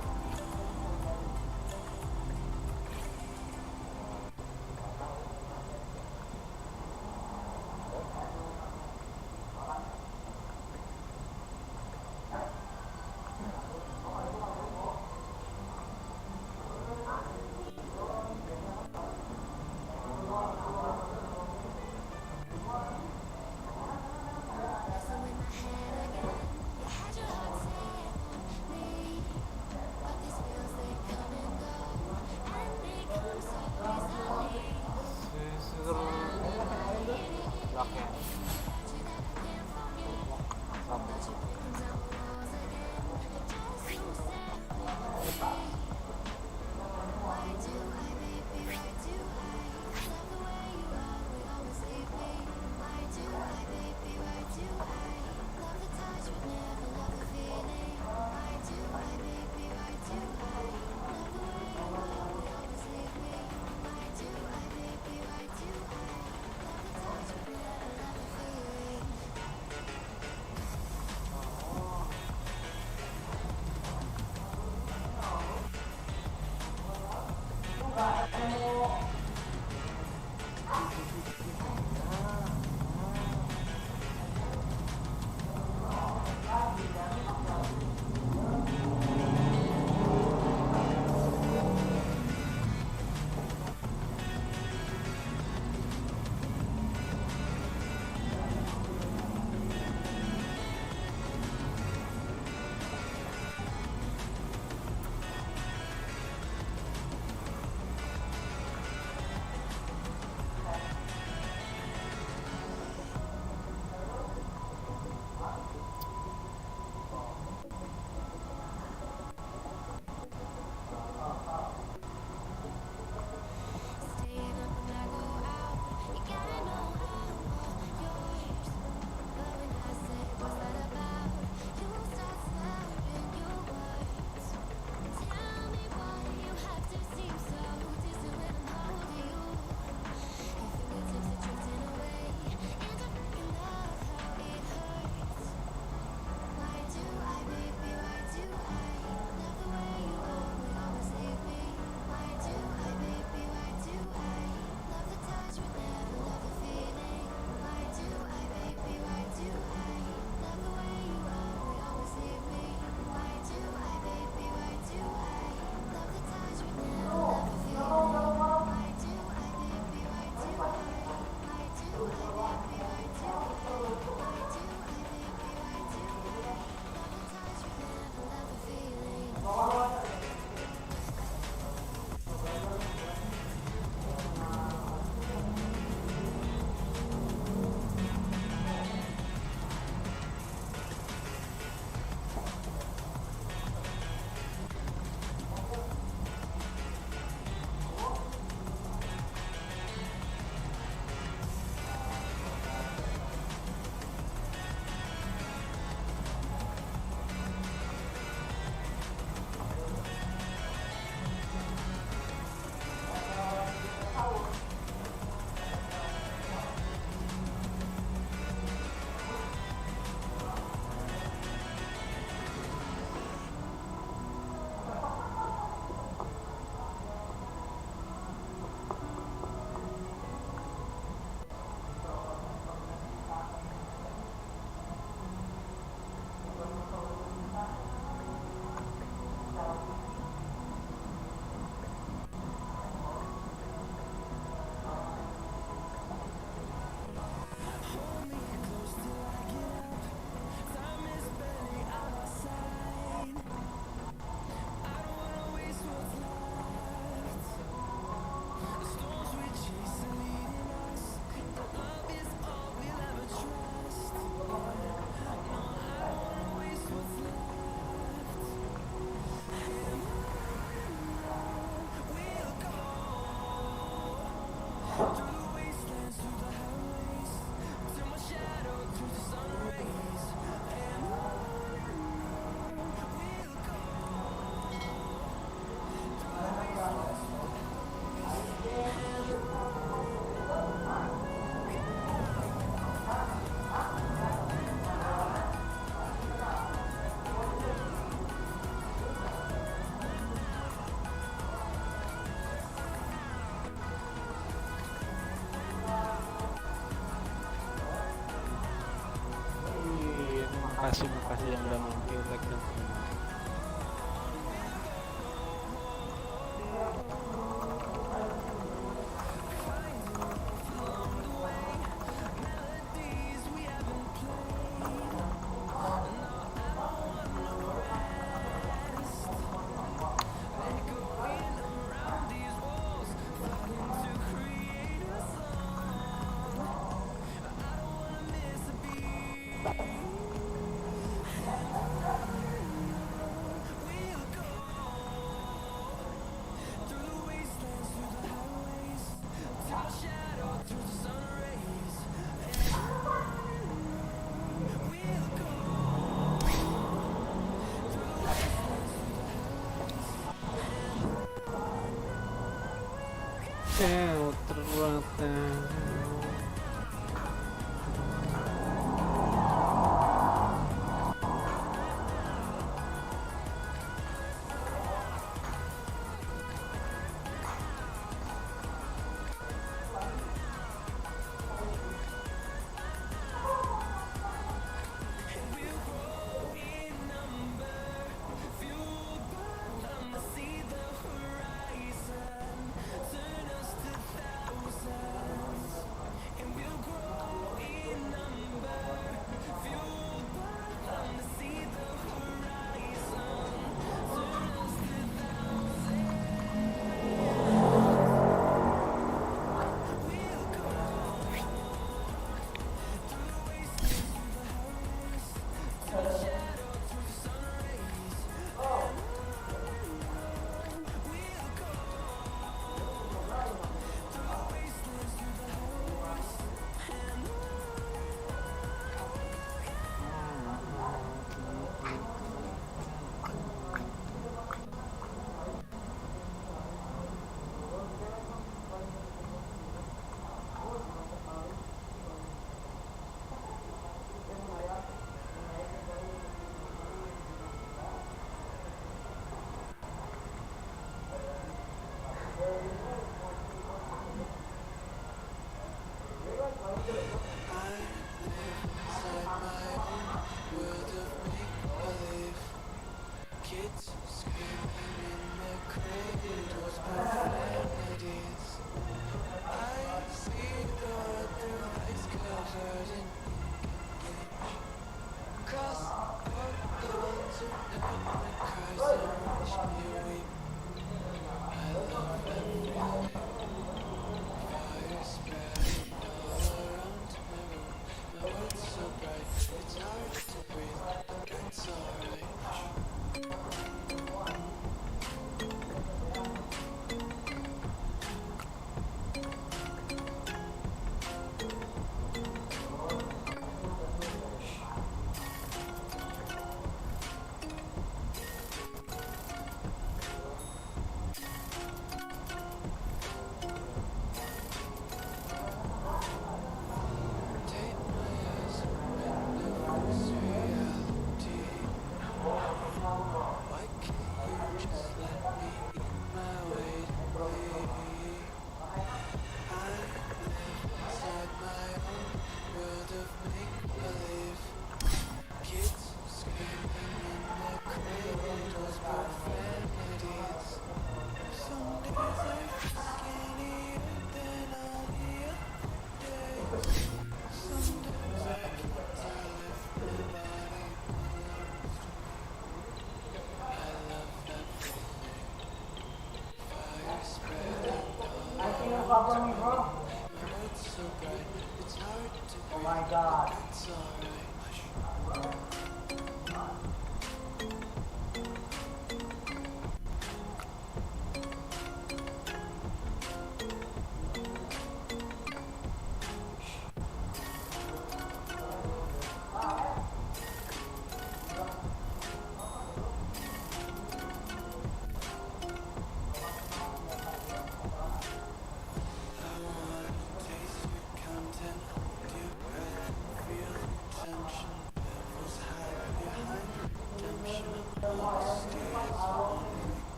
A: makasih yang udah mampir, like dan komen.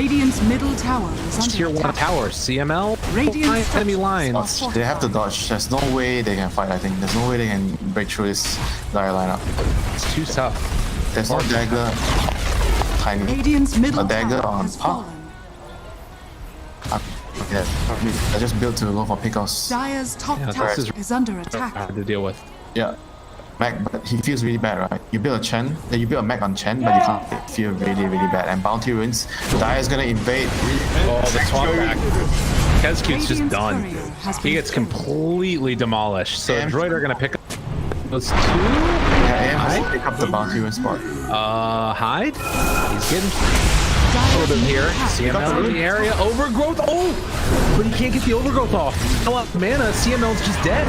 F: Radiant's middle tower is under
L: Tier 1
F: attack.
L: tower, CML,
F: Radiant's
L: enemy
F: structures
L: lines.
F: are
C: Dodge. They have to dodge. There's no way they can fight, I think. There's no way they can break through this dire lineup.
L: It's too tough.
C: There's no dagger. Tiny.
F: Radiant's middle
C: A dagger
F: tower
C: on
F: has
C: top.
F: fallen.
C: Yeah, I just built to go for pickoffs.
F: Dire's top
L: Yeah,
F: tower
L: this
F: is under attack.
L: Hard to deal with.
C: Yeah. Mac, but he feels really bad, right? You build a Chen, then you build a Mac on Chen, but you can't feel really, really bad. And Bounty Ruins, Dire's gonna invade.
L: Oh, the swap back. Kezcute's just
F: Radiant's
L: done.
F: courier has
L: He
F: been
L: gets
F: killed.
L: completely demolished. So
C: Damn.
L: Droid are gonna pick up those two.
C: Yeah, AM has to pick up the Bounty Ruin spot.
L: Hide. He's getting a little bit here. CML in the area. Overgrowth. Oh, but he can't get the overgrowth off. Oh, mana. CML's just dead.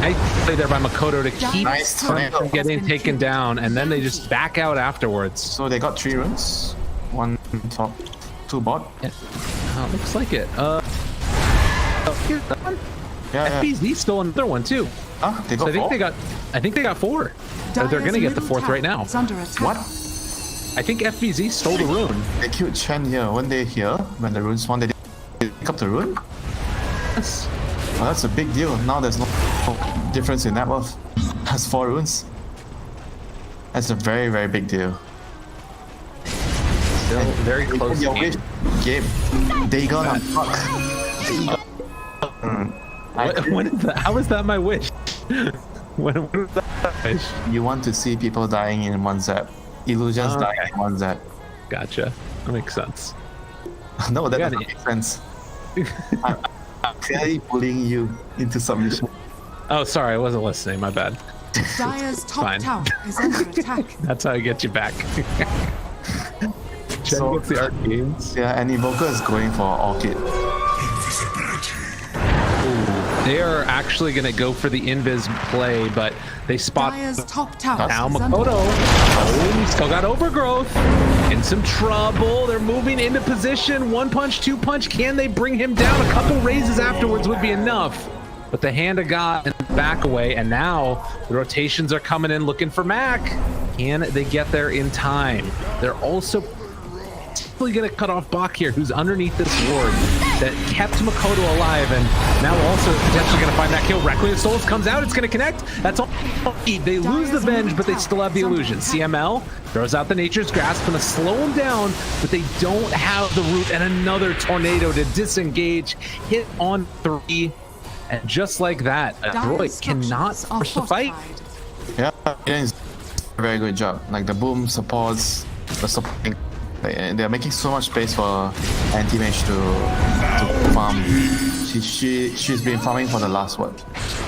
L: I play there by Makoto to keep
C: Nice
L: from
C: tornado.
L: getting taken down, and then they just back out afterwards.
C: So they got 3 runes. 1 top, 2 bot.
L: Looks like it. Here's that one.
C: Yeah, yeah.
L: FBZ stole another one too.
C: Huh? They
L: So
C: got
L: I think
C: 4?
L: they got 4. They're
F: Dire's
L: gonna get the
F: middle
L: 4th
F: tower
L: right now.
F: is under attack.
C: What?
L: I think FBZ stole the rune.
C: They killed Chen here. When they here, when the runes spawn, they pick up the rune?
L: Yes.
C: Well, that's a big deal. Now there's no difference in net worth. Has 4 runes. That's a very, very big deal.
L: Still very close
C: Your
L: game.
C: wish game. They gonna fuck.
L: When is that? How is that my wish? when is that my wish?
C: You want to see people dying in 1 zap. Illusions
L: Okay.
C: dying in 1 zap.
L: Gotcha. That makes sense.
C: No, that
L: got
C: doesn't
L: it.
C: make sense. I'm clearly bullying you into submission.
L: Oh, sorry, I wasn't listening. My bad.
F: Dire's top
L: Fine.
F: tower is under attack.
L: That's how I get you back. Chen
C: So-
L: gets the arcanes.
C: Yeah, and Evoker is going for Orchid.
L: They are actually going to go for the invis play, but they spot
F: Dire's top tower
L: now
F: is under
L: Makoto.
F: attack.
L: Oh, he's still got overgrowth. In some trouble. They're moving into position. 1 punch, 2 punch. Can they bring him down? A couple raises afterwards would be enough. But the hand of God and back away, and now the rotations are coming in looking for Mac. Can they get there in time? They're also probably going to cut off Bach here, who's underneath this ward that kept Makoto alive, and now also potentially going to find that kill. Requiem Souls comes out, it's going to connect. That's all. They lose the Venge, but they still have the illusion. CML throws out the Nature's Grasp, going to slow him down, but they don't have the root, and another tornado to disengage. Hit on 3, and just like that, a
F: Dire's
L: droid cannot
F: structures are
L: push the fight.
F: fortified.
C: Yeah, it's a very good job. Like the boom supports the supporting. They're making so much space for anti-mage to farm. She's been farming for the last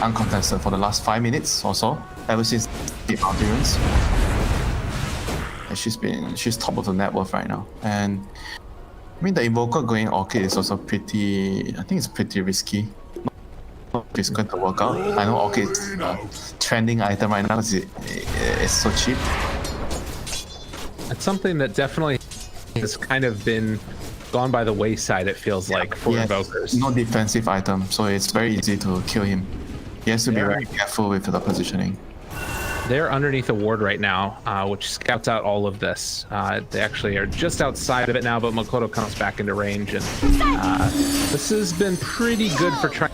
C: uncontested for the last 5 minutes or so, ever since the Bounty Runes. And she's top of the net worth right now. And I mean the Invoker going Orchid is also pretty. I think it's pretty risky. Not if it's going to work out. I know Orchid is a trending item right now because it's so cheap.
L: It's something that definitely has kind of been gone by the wayside, it feels like, for invokers.
C: No defensive item, so it's very easy to kill him. He has to be very careful with the positioning.
L: They're underneath a ward right now, which scouts out all of this. They actually are just outside of it now, but Makoto comes back into range, and this has been pretty good for trying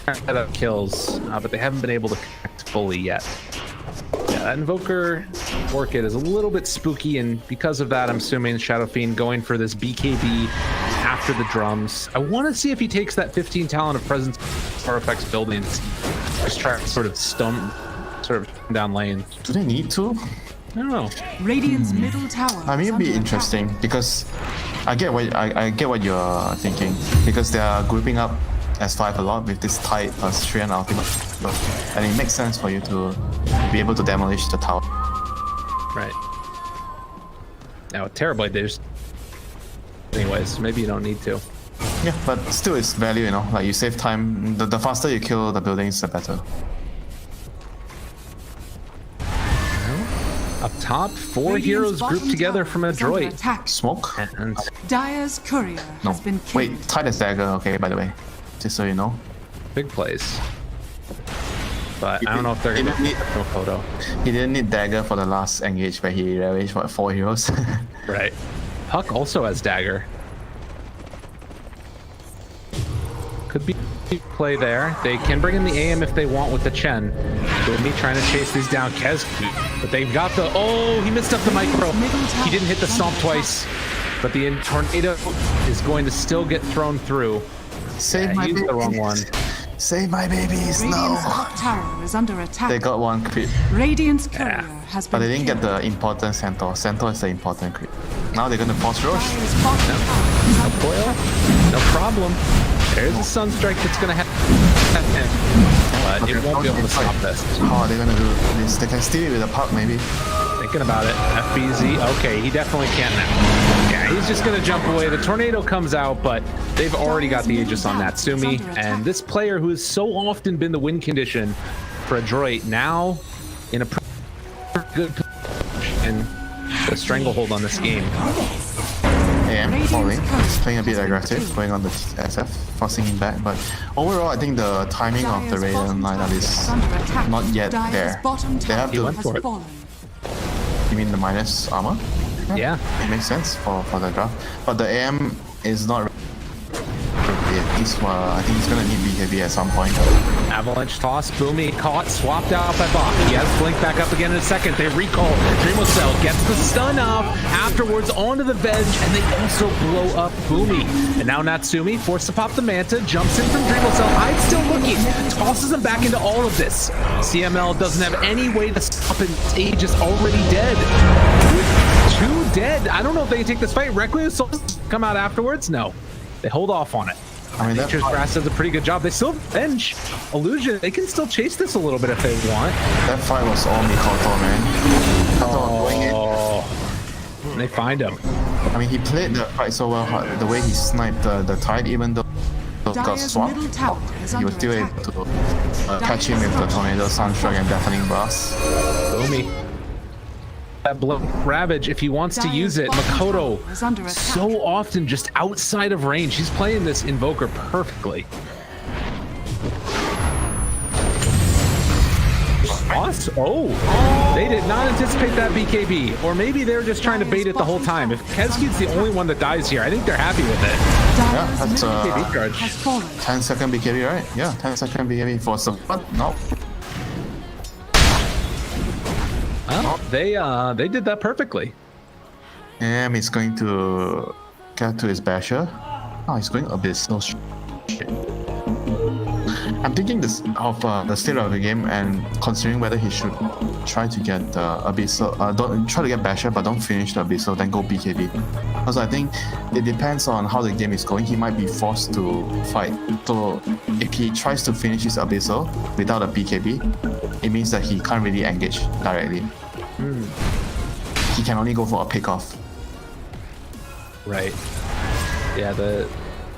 L: to set up kills, but they haven't been able to connect fully yet. Yeah, that Invoker Orchid is a little bit spooky, and because of that, I'm assuming Shadow Fiend going for this BKB after the drums. I want to see if he takes that 15 talent of presence or effects buildings, just try to sort of down lane.
C: Do they need to?
L: I don't know.
F: Radiant's middle tower.
C: I mean,
F: is
C: it'd be
F: under
C: interesting
F: attack.
C: because I get what you're thinking, because they are grouping up S5 a lot with this tight +3 and ultimate, and it makes sense for you to be able to demolish the tower.
L: Right. Now, Terrorblade, there's. Anyways, maybe you don't need to.
C: Yeah, but still, it's value, you know. Like you save time. The faster you kill the buildings, the better.
L: Up top, 4
F: Radiant's
L: heroes
F: bottom
L: grouped together
F: tower
L: from a
F: is under
L: droid.
F: attack.
C: Smoke?
L: And
F: Dire's courier
C: No.
F: has been killed.
C: Wait, Titus Dagger. Okay, by the way, just so you know.
L: big plays. But I don't know if they're gonna
C: need
L: Makoto.
C: He didn't need Dagger for the last engage where he ravaged what 4 heroes.
L: Right. Puck also has dagger. Could be play there. They can bring in the AM if they want with the Chen. With me trying to chase these down Kezki. But they've got the... Oh, he missed up the micro. He didn't hit the stomp twice. But the tornado is going to still get thrown through.
M: Save my babies.
L: The wrong one.
M: Save my babies.
F: Radiant's
M: No.
F: top tower is under attack.
M: They got one creep.
F: Radiant's courier has been
M: But they didn't get
F: killed.
M: the important Centaur. Centaur is the important creep. Now they're gonna force Roche.
F: Dire's bottom tower is under
L: Foil?
F: attack.
L: No problem. There's a Sunstrike that's going to happen. But it won't be able to stop this.
M: How are they gonna do this? They can steal it with a puck maybe.
L: Thinking about it. FBZ. Okay, he definitely can't now. Yeah, he's just going to jump away. The tornado comes out, but they've already got the Aegis on Natsumi. And this player who has so often been the win condition for a droid now in a good position and the stranglehold on this game.
M: AM falling. He's playing a bit aggressive, going on the SF, forcing him back. But overall, I think the timing of the Raiden lineup is not yet there. They have to.
L: went for it.
M: You mean the minus armor?
L: Yeah.
M: It makes sense for the draft. But the AM is not. I think he's gonna need BKB at some point.
L: Avalanche toss, Boomy caught, swapped out by Bach. He has Blink back up again in a second. They recall. Dreamocell gets the stun off. Afterwards onto the veg, and they also blow up Boomy. And now Natsumi, forced to pop the Manta, jumps in from Dreamocell. Hyde's still looking, tosses him back into all of this. CML doesn't have any way to stop it. Aegis already dead. With 2 dead, I don't know if they can take this fight. Requiem come out afterwards? No. They hold off on it.
M: I mean,
L: Nature's Grass does a pretty good job. They still bench Illusion. They can still chase this a little bit if they want.
M: That fight was all Mikoto, man. Mikoto going in.
L: And they find him.
M: I mean, he played the fight so well. The way he sniped the Tide, even though it got
F: Dire's
M: swapped,
F: middle tower is
M: he
F: under
M: was still
F: attack.
M: able to catch him with the Tornado, Sunstrike, and Deafening Blast.
L: Boomy. That blow Ravage, if he wants to use it, Makoto so often just outside of range. He's playing this Invoker perfectly. Boss? Oh, they did not anticipate that BKB. Or maybe they're just trying to bait it the whole time. If Kezki's the only one that dies here, I think they're happy with it.
M: Yeah, that's
L: BKB charge.
M: 10-second BKB, right? Yeah, 10-second BKB for some. No.
L: Well, they did that perfectly.
M: AM is going to get to his basher. Oh, he's going Abyssal. I'm thinking this of the state of the game and considering whether he should try to get Abyssal. Don't try to get basher, but don't finish the Abyssal, then go BKB. Because I think it depends on how the game is going. He might be forced to fight. So if he tries to finish his Abyssal without a BKB, it means that he can't really engage directly. He can only go for a pick-off.
L: Right. Yeah,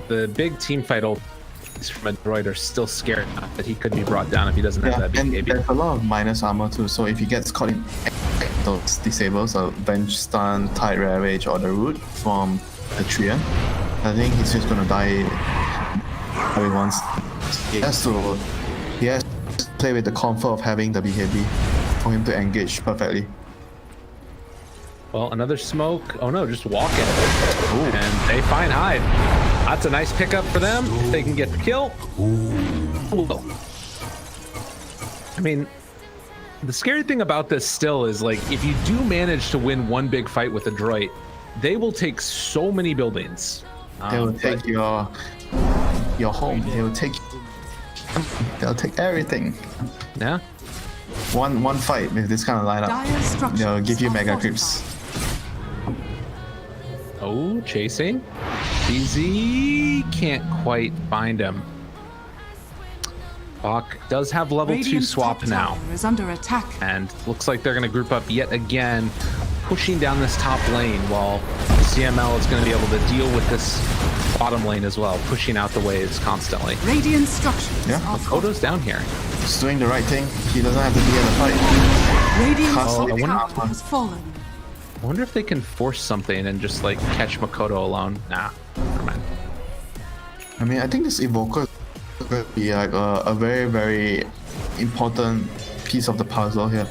L: the big team fight from a droid are still scared that he could be brought down if he doesn't have that
M: and
L: BKB.
M: there's a lot of minus armor too, so if he gets caught in those disables, a bench stun, Tide Ravage, or the root from the Treant, I think he's just gonna die how he wants. He has to play with the comfort of having the BKB for him to engage perfectly.
L: Well, another smoke. Oh no, just walking. And they find Hyde. That's a nice pickup for them. If they can get the kill. Ooh. I mean, the scary thing about this still is, like, if you do manage to win one big fight with a droid, they will take so many buildings.
M: They will take your home. They'll take everything.
L: Yeah.
M: One fight with this kind of lineup, they'll give you mega creeps.
L: Oh, chasing. BZ can't quite find him. Bach does have level 2 swap now.
F: Is under attack.
L: And looks like they're going to group up yet again, pushing down this top lane while CML is going to be able to deal with this bottom lane as well, pushing out the waves constantly.
F: Radiant structures.
M: Yeah,
L: Makoto's down here.
M: He's doing the right thing. He doesn't have to be in the fight.
F: Radiant has fallen.
L: I wonder if they can force something and just like catch Makoto alone. Nah, never mind.
M: I mean, I think this Evoker is going to be like a very, very important piece of the puzzle here.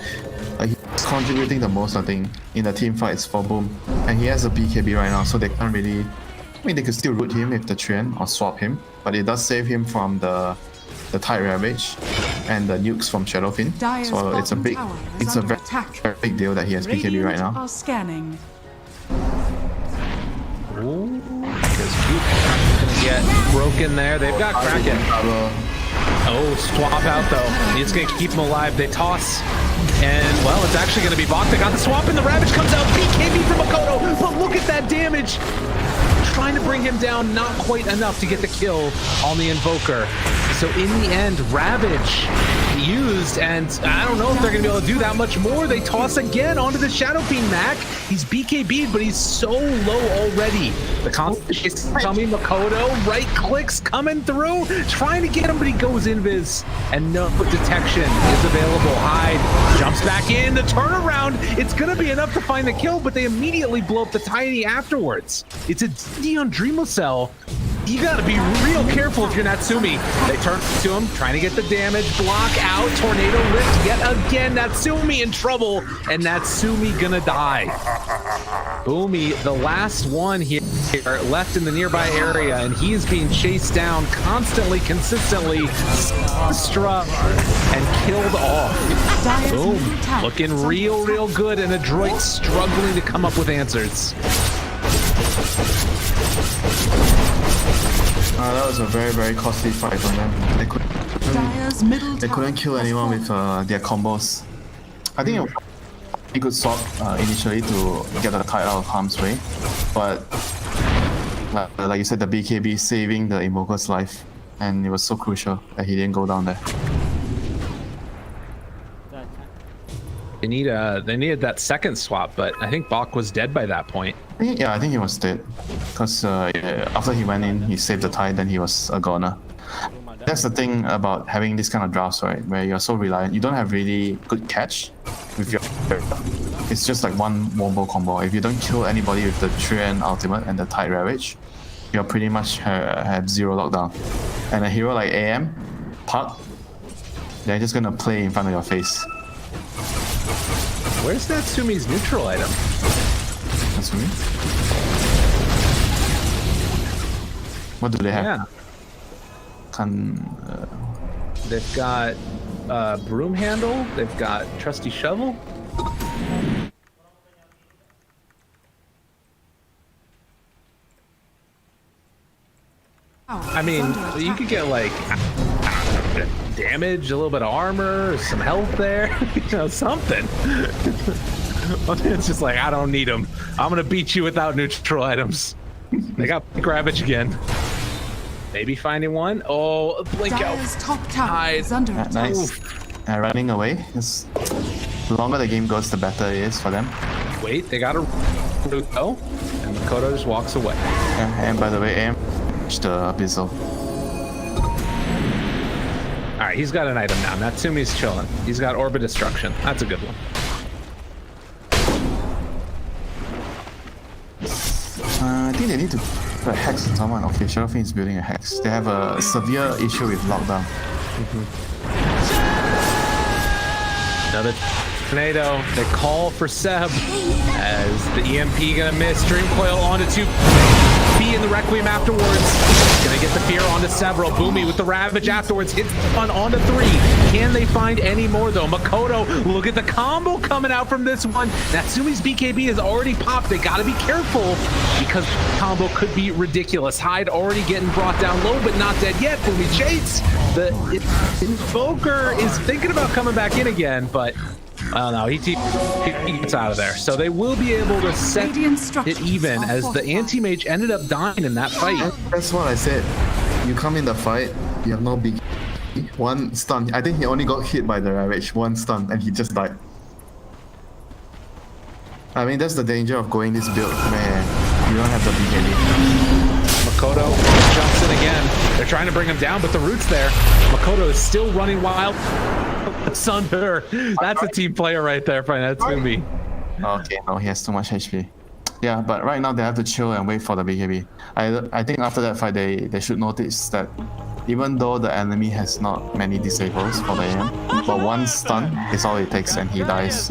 M: He's contributing the most, I think, in the team fights for Boom. And he has a BKB right now, so they can't really I mean, they could still root him with the Treant or swap him, but it does save him from the Tide Ravage and the nukes from Shadowfin.
F: Dire's
M: So it's a
F: bottom
M: big,
F: tower is
M: it's a
F: under
M: very,
F: attack.
M: very big deal that he has BKB right
F: Radiant
M: now.
F: are scanning.
L: Ooh, because Duke's gonna get broken there. They've got Kraken. Oh, swap out though. It's gonna keep him alive. They toss. And, well, it's actually going to be Bok. They got the swap, and the Ravage comes out. BKB from Makoto, but look at that damage. Trying to bring him down, not quite enough to get the kill on the Invoker. So in the end, Ravage used, and I don't know if they're going to be able to do that much more. They toss again onto the Shadow Fiend Mac. He's BKB'd, but he's so low already. The constant is coming. Makoto, right clicks coming through, trying to get him, but he goes invis, and no detection is available. Hyde jumps back in. The turnaround, it's going to be enough to find the kill, but they immediately blow up the Tiny afterwards. It's a Dion Dreamocell. You gotta be real careful if you're Natsumi. They turn to him, trying to get the damage. Block out, Tornado Rift yet again. Natsumi in trouble, and Natsumi gonna die. Boomy, the last one here, left in the nearby area, and he is being chased down constantly, consistently, struck, and killed off. Boom, looking real good, and Adroit struggling to come up with answers.
M: That was a very costly fight for them. They couldn't kill anyone with their combos. I think it could swap initially to get the Tide out of harm's way, but like you said, the BKB saving the Invoker's life, and it was so crucial that he didn't go down there.
L: They needed that second swap, but I think Bok was dead by that point.
M: Yeah, I think he was dead. Because after he went in, he saved the Tide, then he was a goner. That's the thing about having this kind of drafts, right? Where you're so reliant. You don't have really good catch with your... It's just like one wombo combo. If you don't kill anybody with the Treant ultimate and the Tide Ravage, you're pretty much have zero lockdown. And a hero like AM, Puck, they're just gonna play in front of your face.
L: Where's Natsumi's neutral item?
M: Natsumi? What do they have?
L: Yeah. They've got broom handle. They've got trusty shovel. I mean, you could get like damage, a little bit of armor, some health there, you know, something. It's just like, I don't need them. I'm gonna beat you without neutral items. They got Ravage again. Maybe finding one. Oh, blink out.
F: Top tower is under attack.
M: Nice. Running away. The longer the game goes, the better it is for them.
L: Wait, they got a root though, and Makoto just walks away.
M: Yeah, and by the way, AM the Abyssal.
L: Alright, he's got an item now. Natsumi's chilling. He's got Orb of Destruction. That's a good one.
M: I think they need to put a hex on someone. Okay, Shadowfin is building a hex. They have a severe issue with lockdown.
L: Another tornado. They call for Seb as the EMP gonna miss. Dream Coil onto 2B in the Requiem afterwards. Gonna get the fear onto several. Boomy with the Ravage afterwards. Hits one onto 3. Can they find any more though? Makoto, look at the combo coming out from this one. Natsumi's BKB is already popped. They gotta be careful because the combo could be ridiculous. Hyde already getting brought down low, but not dead yet. Boomy chase. The Invoker is thinking about coming back in again, but I don't know. He gets out of there. So they will be able to set it even as the anti-mage ended up dying in that fight.
M: That's what I said. You come in the fight, you have no big one stun. I think he only got hit by the Ravage, one stun, and he just died. I mean, that's the danger of going this build where you don't have the BKB.
L: Makoto jumps in again. They're trying to bring him down, but the root's there. Makoto is still running wild. Sunder. That's a team player right there, fine. That's gonna be.
M: Okay, no, he has too much HP. Yeah, but right now they have to chill and wait for the BKB. I think after that fight, they should notice that even though the enemy has not many disables for the AM, but one stun is all it takes and he dies.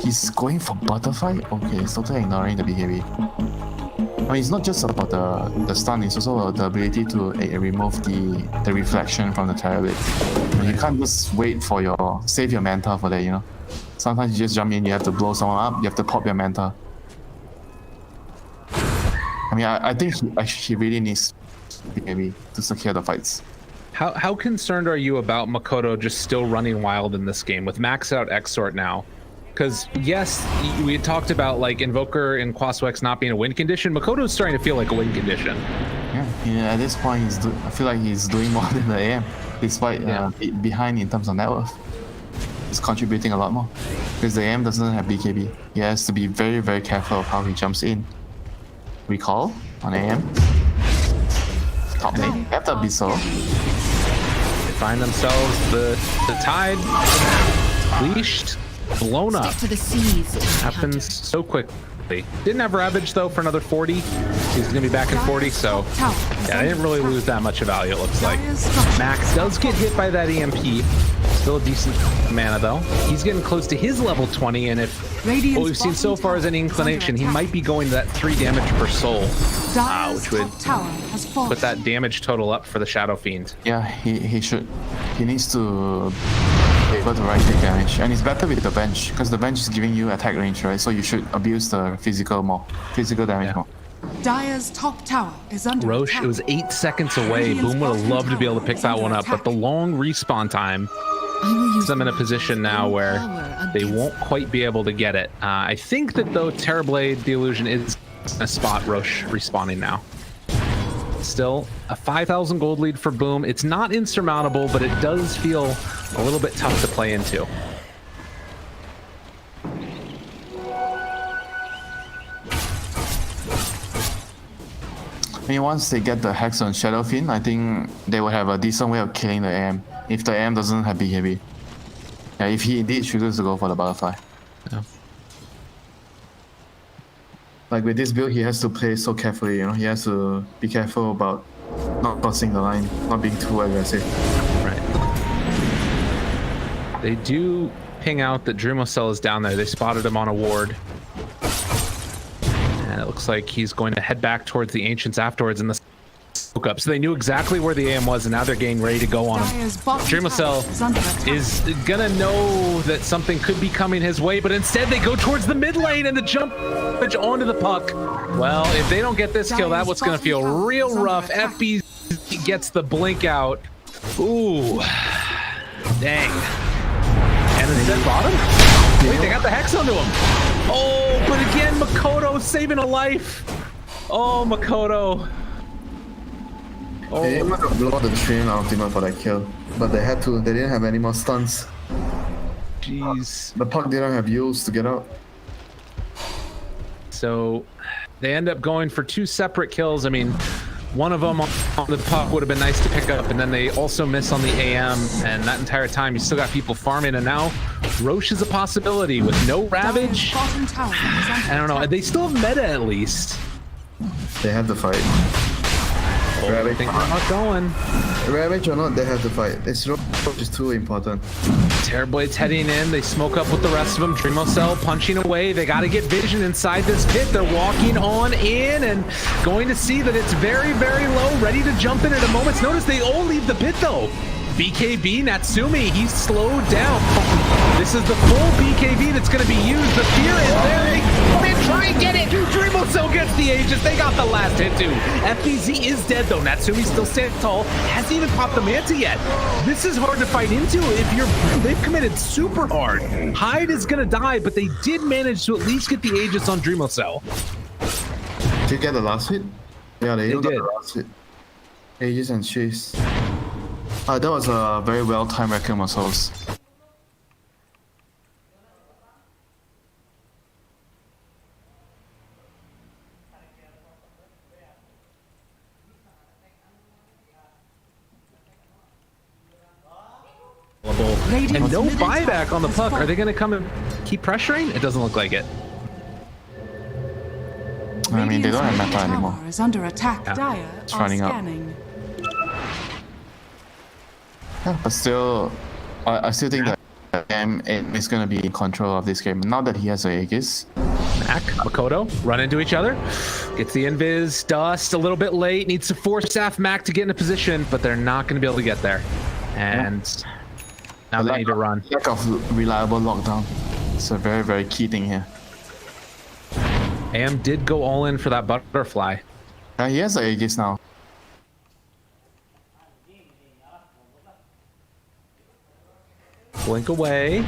M: He he's going for butterfly? Okay, he's totally ignoring the BKB. I mean, it's not just about the stun, it's also about the ability to remove the reflection from the Terror Blade. You can't just wait for save your Manta for that, you know? Sometimes you just jump in, you have to blow someone up, you have to pop your Manta. I mean, I think he really needs BKB to secure the fights.
L: How concerned are you about Makoto just still running wild in this game with maxed out Exort now? Because yes, we had talked about like Invoker and Quaswex not being a win condition. Makoto's starting to feel like a win condition.
M: Yeah, at this point, I feel like he's doing more than the AM, despite behind in terms of net worth. He's contributing a lot more because the AM doesn't have BKB. He has to be very, very careful of how he jumps in. Recall on AM. Top lane, left up Abyssal.
L: They find themselves the Tide leashed. Blown up.
B: To the seas.
L: Happens so quickly. Didn't have Ravage though for another 40. He's gonna be back in 40, so yeah, I didn't really lose that much of value, it looks like. Max does get hit by that EMP. Still a decent mana though. He's getting close to his level 20, and if what we've seen so far is any inclination, he might be going to that 3 damage per soul, which would put that damage total up for the Shadow Fiend.
M: Yeah, he should. He needs to be able to right-click damage, and it's better with the bench because the bench is giving you attack range, right? So you should abuse the physical damage more.
F: Dire's top tower is under
L: Roche,
F: attack.
L: it was 8 seconds away. Boom would have loved to be able to pick that one up, but the long respawn time puts them in a position now where they won't quite be able to get it. I think that though Terrorblade, the illusion, is a spot Roche respawning now. Still a 5,000 gold lead for Boom. It's not insurmountable, but it does feel a little bit tough to play into.
M: I mean, once they get the Hex on Shadow Fiend, I think they will have a decent way of killing the AM if the AM doesn't have BKB. Yeah, if he indeed chooses to go for the butterfly.
L: Yeah.
M: Like with this build, he has to play so carefully, you know, he has to be careful about not crossing the line, not being too aggressive.
L: Right. They do ping out that Dreamocell is down there. They spotted him on a ward. And it looks like he's going to head back towards the Ancients afterwards in the smoke up. So they knew exactly where the AM was, and now they're getting ready to go on him. Dreamocell is gonna know that something could be coming his way, but instead they go towards the mid lane and the jump onto the puck. Well, if they don't get this kill, that's what's gonna feel real rough. FB gets the blink out. Ooh. Dang. And instead bottom? Wait, they got the Hex onto him. Oh, but again, Makoto saving a life. Oh, Makoto. Oh.
M: They might have blown the train ultimate for that kill, but they had to. They didn't have any more stuns.
L: Jeez.
M: The puck didn't have use to get out.
L: So they end up going for 2 separate kills. I mean, one of them on the puck would have been nice to pick up, and then they also miss on the AM, and that entire time you still got people farming, and now Roche is a possibility with no Ravage. I don't know, they still have meta at least.
M: They have to fight.
L: I think they're not going.
M: Ravage or not, they have to fight. It's just too important.
L: Terrorblade's heading in. They smoke up with the rest of them. Dreamocell punching away. They got to get vision inside this pit. They're walking on in and going to see that it's very, very low. Ready to jump in at a moment's notice. They all leave the pit though. BKB, Natsumi, he's slowed down. This is the full BKB that's going to be used. The fear is there. They come in, try and get it. Dreamocell gets the Aegis. They got the last hit too. FBZ is dead though. Natsumi still standing tall. Hasn't even popped the Manta yet. This is hard to fight into if they've committed super hard. Hyde is going to die, but they did manage to at least get the Aegis on Dreamocell.
M: Did you get the last hit? Yeah, they did. The last hit. Aegis and Chase. That was a very well-timed Requiem of Souls.
L: And no buyback on the puck. Are they going to come and keep pressuring? It doesn't look like it.
M: I mean, they don't have meta anymore.
F: Is under attack.
L: Yeah.
F: Dire
M: It's
F: are
M: running up.
F: scanning.
M: Yeah, but still, I still think that AM is gonna be in control of this game now that he has a Aegis.
L: Mac, Makoto run into each other. Gets the invis, dust a little bit late. Needs to force staff Mac to get in a position, but they're not going to be able to get there. And now they need to run.
M: Lack of reliable lockdown. It's a very, very key thing here.
L: AM did go all in for that butterfly.
M: He has a Aegis now.
L: Blink away.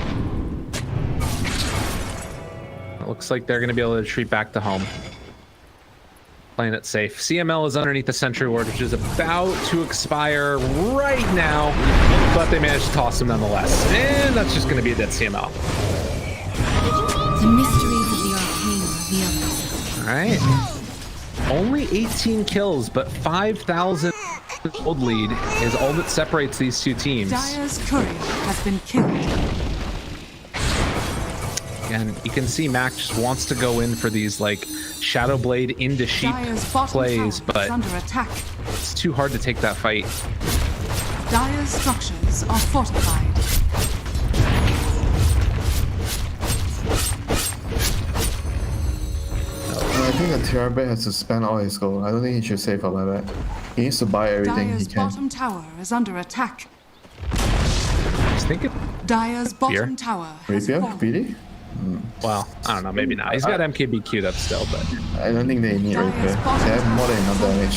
L: It looks like they're going to be able to retreat back to home. Playing it safe. CML is underneath the Sentry Ward, which is about to expire right now, but they managed to toss him nonetheless. And that's just going to be a dead CML.
B: The mysteries of the arcane reveal themselves.
L: All right. Only 18 kills, but 5,000 gold lead is all that separates these two teams.
F: Dire's courier has been killed.
L: And you can see Mac just wants to go in for these like Shadow Blade into Sheep plays, but
F: under attack.
L: it's too hard to take that fight.
F: Dire's structures are fortified.
M: I think the Terrorblade has to spend all his gold. I don't think he should save for buyback. He needs to buy everything
F: Dire's
M: he can.
F: bottom tower is under attack.
L: I was thinking
F: Dire's bottom tower has
M: Rapier?
F: fallen.
M: Really?
L: Well, I don't know, maybe not. He's got MKB queued up still, but
M: I don't think they need Rapier. They have more than enough damage.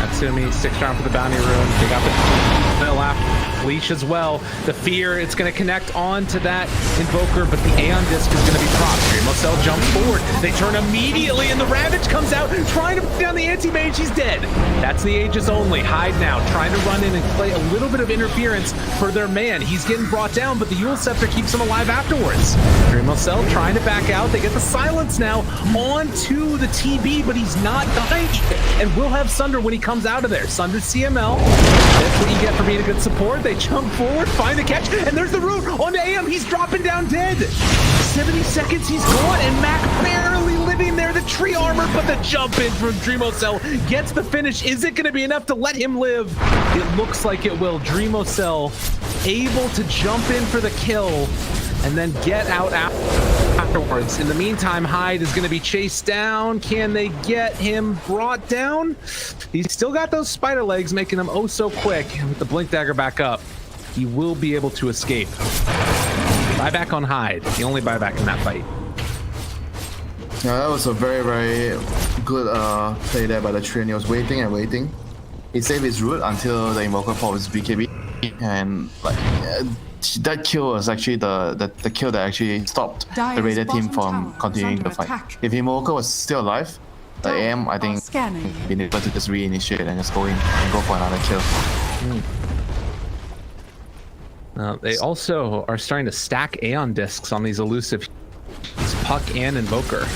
L: Natsumi sticks around for the bounty rune. They got the middle after leash as well. The fear, it's going to connect on to that Invoker, but the Aeon Disc is going to be propped. Mosel jumps forward. They turn immediately, and the Ravage comes out, trying to put down the anti-mage. He's dead. That's the Aegis only. Hyde now trying to run in and play a little bit of interference for their man. He's getting brought down, but the Eul Scepter keeps him alive afterwards. Mosel trying to back out. They get the silence now onto the TB, but he's not dying. And we'll have Sunder when he comes out of there. Sunder CML. That's what you get for being a good support. They jump forward, find the catch, and there's the root onto AM. He's dropping down dead. 70 seconds, he's gone, and Mac barely living there. The tree armor, but the jump in from Dreamocell gets the finish. Is it going to be enough to let him live? It looks like it will. Dreamocell able to jump in for the kill and then get out afterwards. In the meantime, Hyde is going to be chased down. Can they get him brought down? He's still got those spider legs, making him oh so quick. And with the Blink Dagger back up, he will be able to escape. Buyback on Hyde. The only buyback in that fight.
M: Yeah, that was a very, very good play there by the train. He was waiting and waiting. He saved his root until the Invoker popped his BKB. And like that kill was actually the kill that actually stopped the Raider team from continuing the fight. Attack. If Invoker was still alive, the AM, I think, been able to just reinitiate and just go in and go for another kill.
L: They also are starting to stack Aeon Discs on these elusive Puck and Invoker.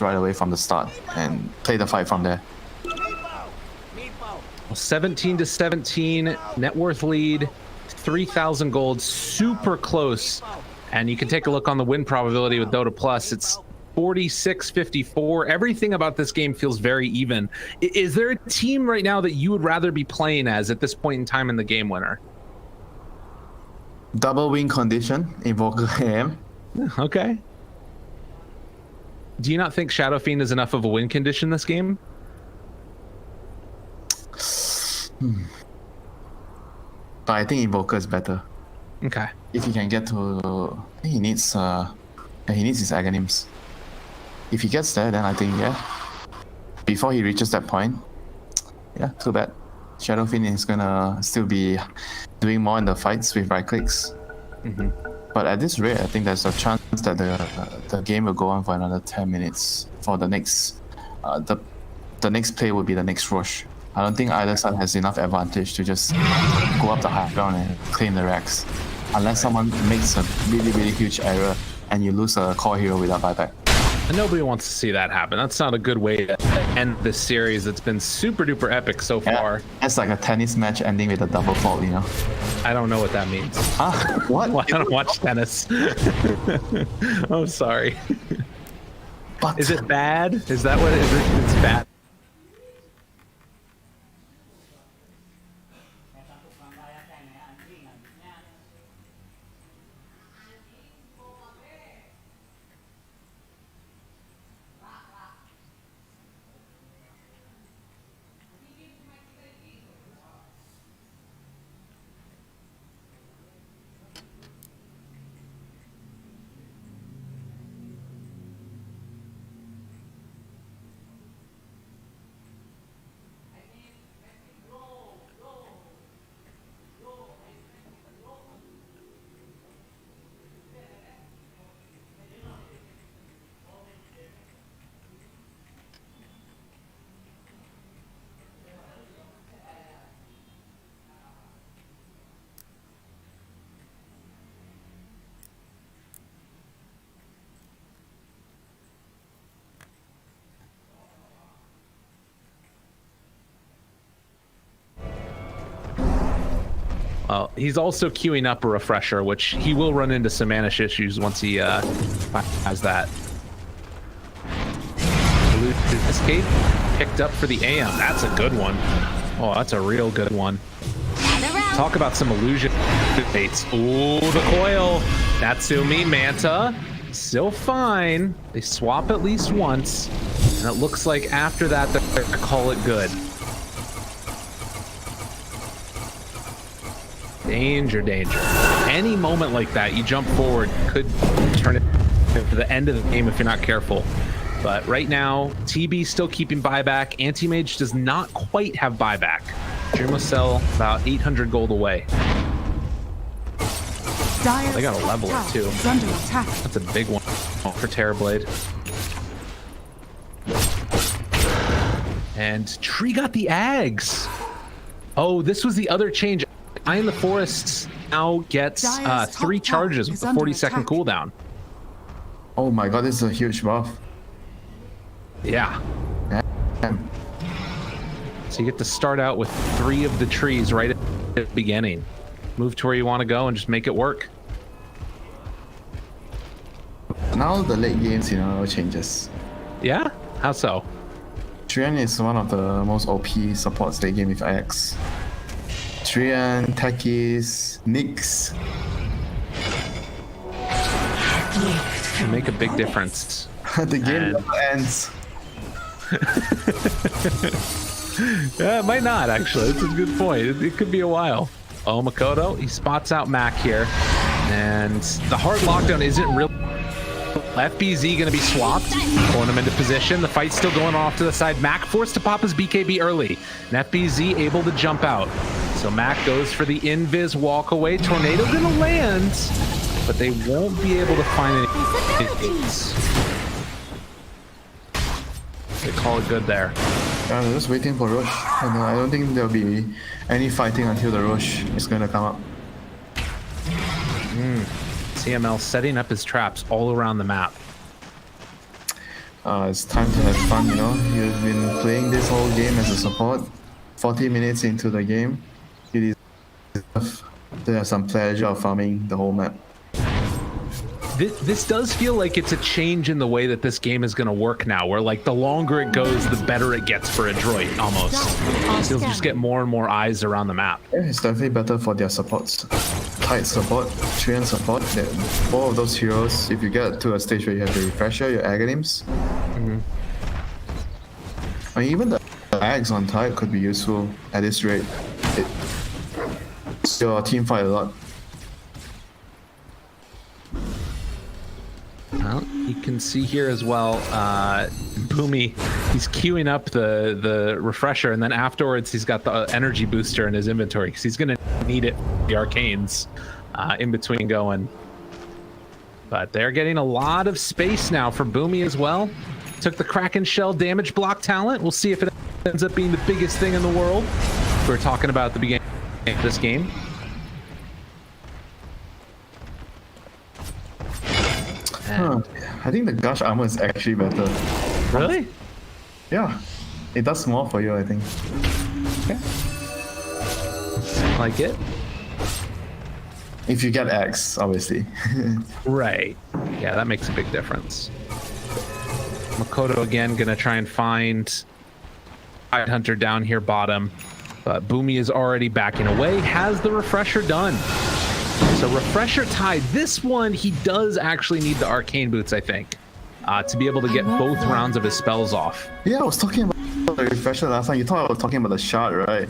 M: Right away from the start and play the fight from there.
L: 17-17 net worth lead, 3,000 gold, super close. And you can take a look on the win probability with Dota Plus. It's 46-54. Everything about this game feels very even. Is there a team right now that you would rather be playing as at this point in time in the game, Winner?
M: Double win condition, Invoker AM.
L: Okay. Do you not think Shadow Fiend is enough of a win condition this game?
M: But I think Invoker is better.
L: Okay.
M: If he can get to, I think he needs his Aghanims. If he gets there, then I think before he reaches that point, too bad. Shadow Fiend is gonna still be doing more in the fights with right clicks. But at this rate, I think there's a chance that the game will go on for another 10 minutes for the next the next play will be the next rush. I don't think either side has enough advantage to just go up the high ground and claim the racks. Unless someone makes a really, really huge error and you lose a core hero without buyback.
L: And nobody wants to see that happen. That's not a good way to end this series. It's been super duper epic so far.
M: It's like a tennis match ending with a double fault, you know?
L: I don't know what that means.
M: What?
L: Well, I don't watch tennis. I'm sorry.
M: But
L: is it bad? Is that what it is? It's bad. He's also queuing up a refresher, which he will run into some Manish issues once he has that. Escape picked up for the AM. That's a good one. Oh, that's a real good one. Talk about some illusion baits. Ooh, the coil. Natsumi, Manta, still fine. They swap at least once, and it looks like after that they're gonna call it good. Danger, danger. Any moment like that, you jump forward, could turn it to the end of the game if you're not careful. But right now, TB still keeping buyback. Anti-Mage does not quite have buyback. Dreamosell about 800 gold away. They got a level it too. That's a big one for Terrorblade. And Tree got the Ags. Oh, this was the other change. Eye in the Forests now gets 3 charges with a 40-second cooldown.
M: Oh my god, this is a huge buff.
L: Yeah. So you get to start out with 3 of the trees right at the beginning. Move to where you want to go and just make it work.
M: Now the late games, you know, changes.
L: Yeah? How so?
M: Trian is one of the most OP supports late game with Axe. Trian, Takis, Nyx.
L: Can make a big difference.
M: The game never ends.
L: Yeah, it might not actually. It's a good point. It could be a while. Oh, Makoto, he spots out Mac here. And the hard lockdown isn't really... FBZ gonna be swapped, pulling him into position. The fight's still going off to the side. Mac forced to pop his BKB early, and FBZ able to jump out. So Mac goes for the invis walk away. Tornado gonna land, but they won't be able to find any hits. They call it good there.
M: Yeah, they're just waiting for Rosh. I don't think there'll be any fighting until the Rosh is gonna come up.
L: CML setting up his traps all around the map.
M: It's time to have fun, you know. You've been playing this whole game as a support. 40 minutes into the game, you deserve to have some pleasure of farming the whole map.
L: This does feel like it's a change in the way that this game is going to work now, where like the longer it goes, the better it gets for Adroit, almost. You'll just get more and more eyes around the map.
M: Yeah, it's definitely better for their supports. Tight support, Trian support, all of those heroes, if you get to a stage where you have the refresher, your Aghanims. I mean, even the Ags on Tide could be useful at this rate. It's your team fight a lot.
L: Well, you can see here as well, Boomy, he's queuing up the refresher, and then afterwards he's got the energy booster in his inventory because he's going to need it for the arcanes in between going. But they're getting a lot of space now for Boomy as well. Took the Kraken Shell damage block talent. We'll see if it ends up being the biggest thing in the world. We were talking about at the beginning of this game.
M: And I think the Gush armor is actually better.
L: Really?
M: Yeah. It does more for you, I think.
L: Okay. Like it?
M: If you get X, obviously.
L: Right. Yeah, that makes a big difference. Makoto again gonna try and find Tidehunter down here bottom. But Boomy is already backing away. Has the refresher done? So refresher Tide. This one, he does actually need the arcane boots, I think, to be able to get both rounds of his spells off.
M: Yeah, I was talking about the refresher last time. You thought I was talking about the shard, right?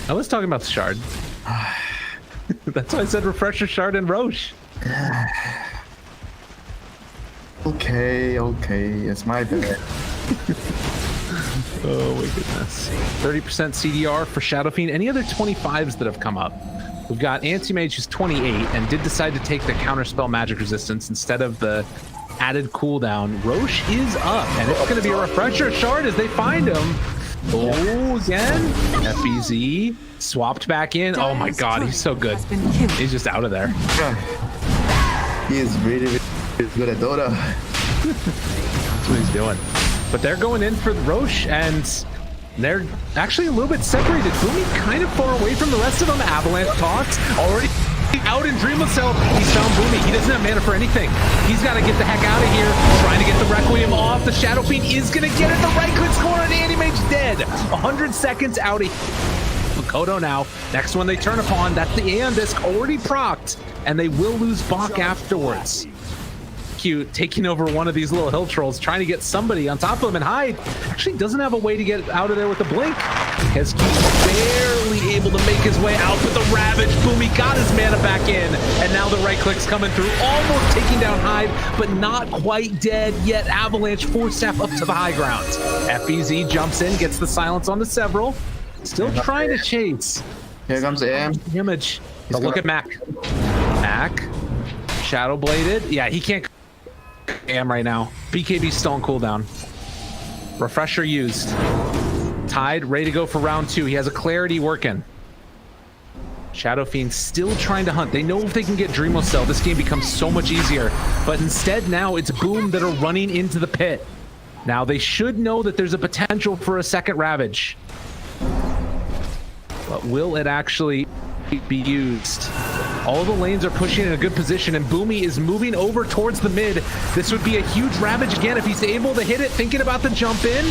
L: I was talking about the shard. That's why I said refresher, shard, and Roche.
M: Okay, it's my bad.
L: Oh my goodness. 30% CDR for Shadow Fiend. Any other 25s that have come up? We've got Anti-Mage who's 28 and did decide to take the counterspell magic resistance instead of the added cooldown. Roche is up, and it's going to be a refresher shard as they find him. Oh, again. FBZ swapped back in. Oh my god, he's so good. He's just out of there.
M: He is really, really good at Dota.
L: That's what he's doing. But they're going in for Roche, and they're actually a little bit separated. Boomy kind of far away from the rest of them. Avalanche talks already out in Dream of Cell. He's found Boomy. He doesn't have mana for anything. He's got to get the heck out of here. Trying to get the Requiem off. The Shadow Fiend is going to get it. The right click score on Anti-Mage dead. 100 seconds out of Makoto now. Next one they turn upon. That's the Aeon Disc already procced, and they will lose Bach afterwards. Cute taking over one of these little hill trolls, trying to get somebody on top of him, and Hyde actually doesn't have a way to get out of there with the blink. He's barely able to make his way out with the Ravage. Boomy got his mana back in, and now the right click's coming through, almost taking down Hyde, but not quite dead yet. Avalanche force staff up to the high ground. FBZ jumps in, gets the silence on the Several, still trying to chase.
M: Here comes AM.
L: Image. But look at Mac. Mac, Shadow Bladed. Yeah, he can't AM right now. BKB still on cooldown. Refresher used. Tide ready to go for round 2. He has a clarity working. Shadow Fiend still trying to hunt. They know if they can get Dreamo Cell, this game becomes so much easier. But instead now it's Boom that are running into the pit. Now they should know that there's a potential for a second Ravage. But will it actually be used? All the lanes are pushing in a good position, and Boomy is moving over towards the mid. This would be a huge Ravage again if he's able to hit it, thinking about the jump in.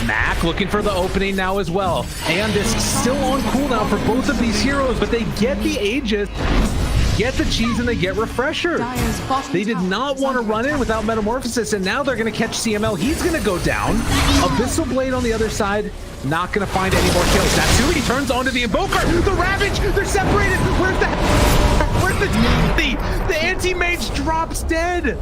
L: Mac looking for the opening now as well. And is still on cooldown for both of these heroes, but they get the Aegis, get the cheese, and they get Refresher. They did not want to run in without Metamorphosis, and now they're going to catch CML. He's going to go down. Abyssal Blade on the other side. Not going to find any more kills. Natsuri turns onto the Invoker. The Ravage, they're separated. Where's the Anti-Mage drops dead.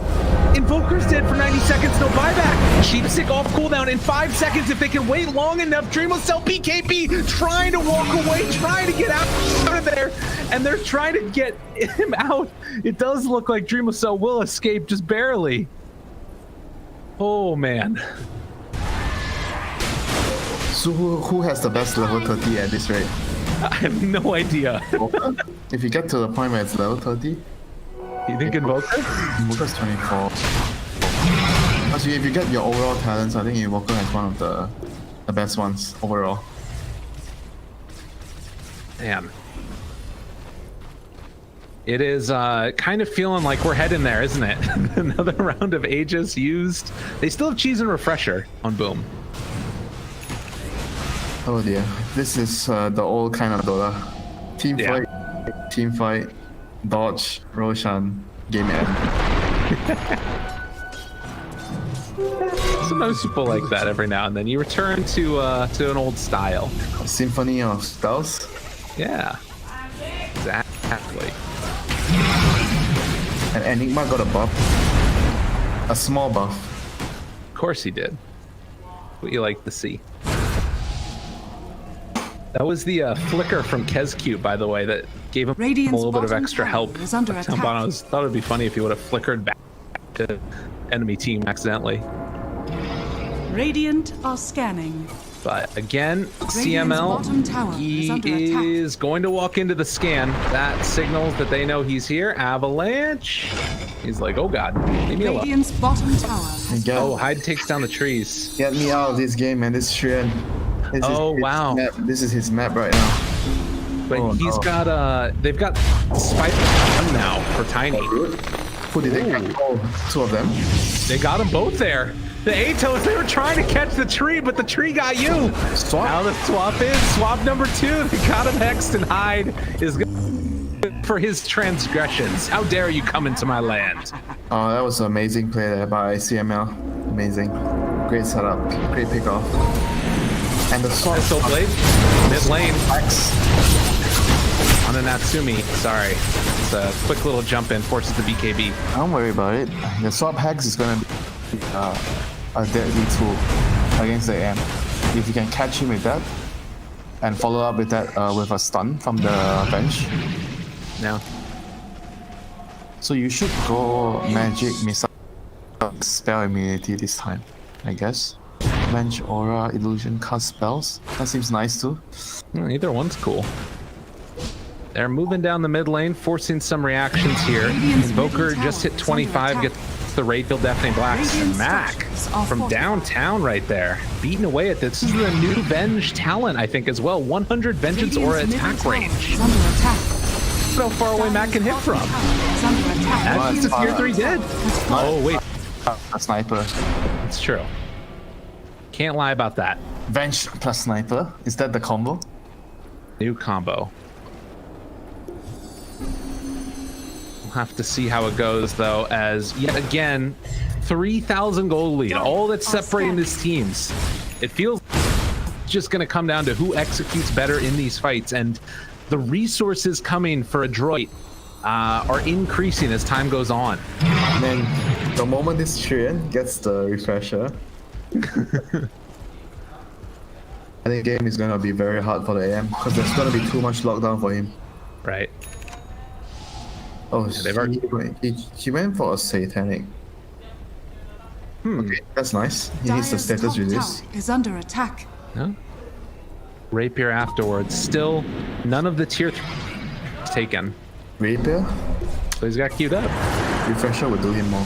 L: Invoker's dead for 90 seconds, no buyback. Sheepstick off cooldown in 5 seconds if they can wait long enough. Dreamo Cell BKB trying to walk away, trying to get out of there, and they're trying to get him out. It does look like Dreamo Cell will escape just barely. Oh man.
M: So who has the best level 30 at this rate?
L: I have no idea.
M: If you get to the point where it's level 30,
L: you think Invoker?
M: Invoker's 24. Actually, if you get your overall talents, I think Invoker is one of the best ones overall.
L: Damn. It is kind of feeling like we're heading there, isn't it? Another round of Aegis used. They still have Cheese and Refresher on Boom.
M: Oh dear, this is the old kind of Dota. Team fight, dodge, Roshan, game end.
L: Sometimes people like that every now and then. You return to an old style.
M: Symphony of Styles?
L: Yeah, exactly.
M: And Enigma got a buff. A small buff.
L: Of course he did. What you like to see. That was the flicker from Kezcube, by the way, that gave him a little bit of extra help. I thought it would be funny if he would have flickered back to enemy team accidentally.
F: Radiant are scanning.
L: But again,
F: Radiant's bottom tower
L: CML, he
F: is under attack.
L: is going to walk into the scan. That signals that they know he's here. Avalanche. He's like, oh god, leave me alone.
F: Radiant's bottom tower has
L: Oh, Hyde takes down the trees.
M: Get me out of this game, man. This Shrien.
L: Oh, wow.
M: This is his map right now.
L: But he's got, they've got Spider now for Tiny.
M: Who did they catch? Oh, 2 of them.
L: They got them both there. The Atos, they were trying to catch the tree, but the tree got you.
M: Swap.
L: Now the swap is swap number 2. They got him hexed, and Hyde is good for his transgressions. How dare you come into my land?
M: Oh, that was an amazing play there by CML. Amazing. Great setup. Great pickoff. And the swap.
L: Soul Blade, mid lane.
M: X.
L: On a Natsumi, sorry. It's a quick little jump in, forces the BKB.
M: Don't worry about it. The swap hex is gonna be a deadly tool against the AM. If you can catch him with that and follow up with that with a stun from the bench.
L: No.
M: So you should go magic missile spell immunity this time, I guess. Bench aura illusion cast spells. That seems nice too.
L: Either one's cool. They're moving down the mid lane, forcing some reactions here. Invoker just hit 25, gets the raid build deafening blacks. And Mac from downtown right there, beating away at this. This is the new Venge talent, I think, as well. 100 Vengeance aura attack range. How far away Mac can hit from. That's just tier 3 dead. Oh, wait.
M: A sniper.
L: It's true. Can't lie about that.
M: Venge plus sniper. Is that the combo?
L: New combo. We'll have to see how it goes, though, as yet again, 3,000 gold lead. All that's separating these teams. It feels just going to come down to who executes better in these fights, and the resources coming for Adroit are increasing as time goes on.
M: And then the moment this Shrien gets the refresher, I think game is going to be very hard for the AM because there's going to be too much lockdown for him.
L: Right.
M: Oh,
L: yeah,
M: he went for a satanic. Okay, that's nice. He needs the
F: Dire's
M: status
F: top
M: release.
F: tower is under attack.
L: Yeah. Rapier afterwards. Still, none of the tier 3 is taken.
M: Rapier?
L: So he's got queued up.
M: Refresher would do him more.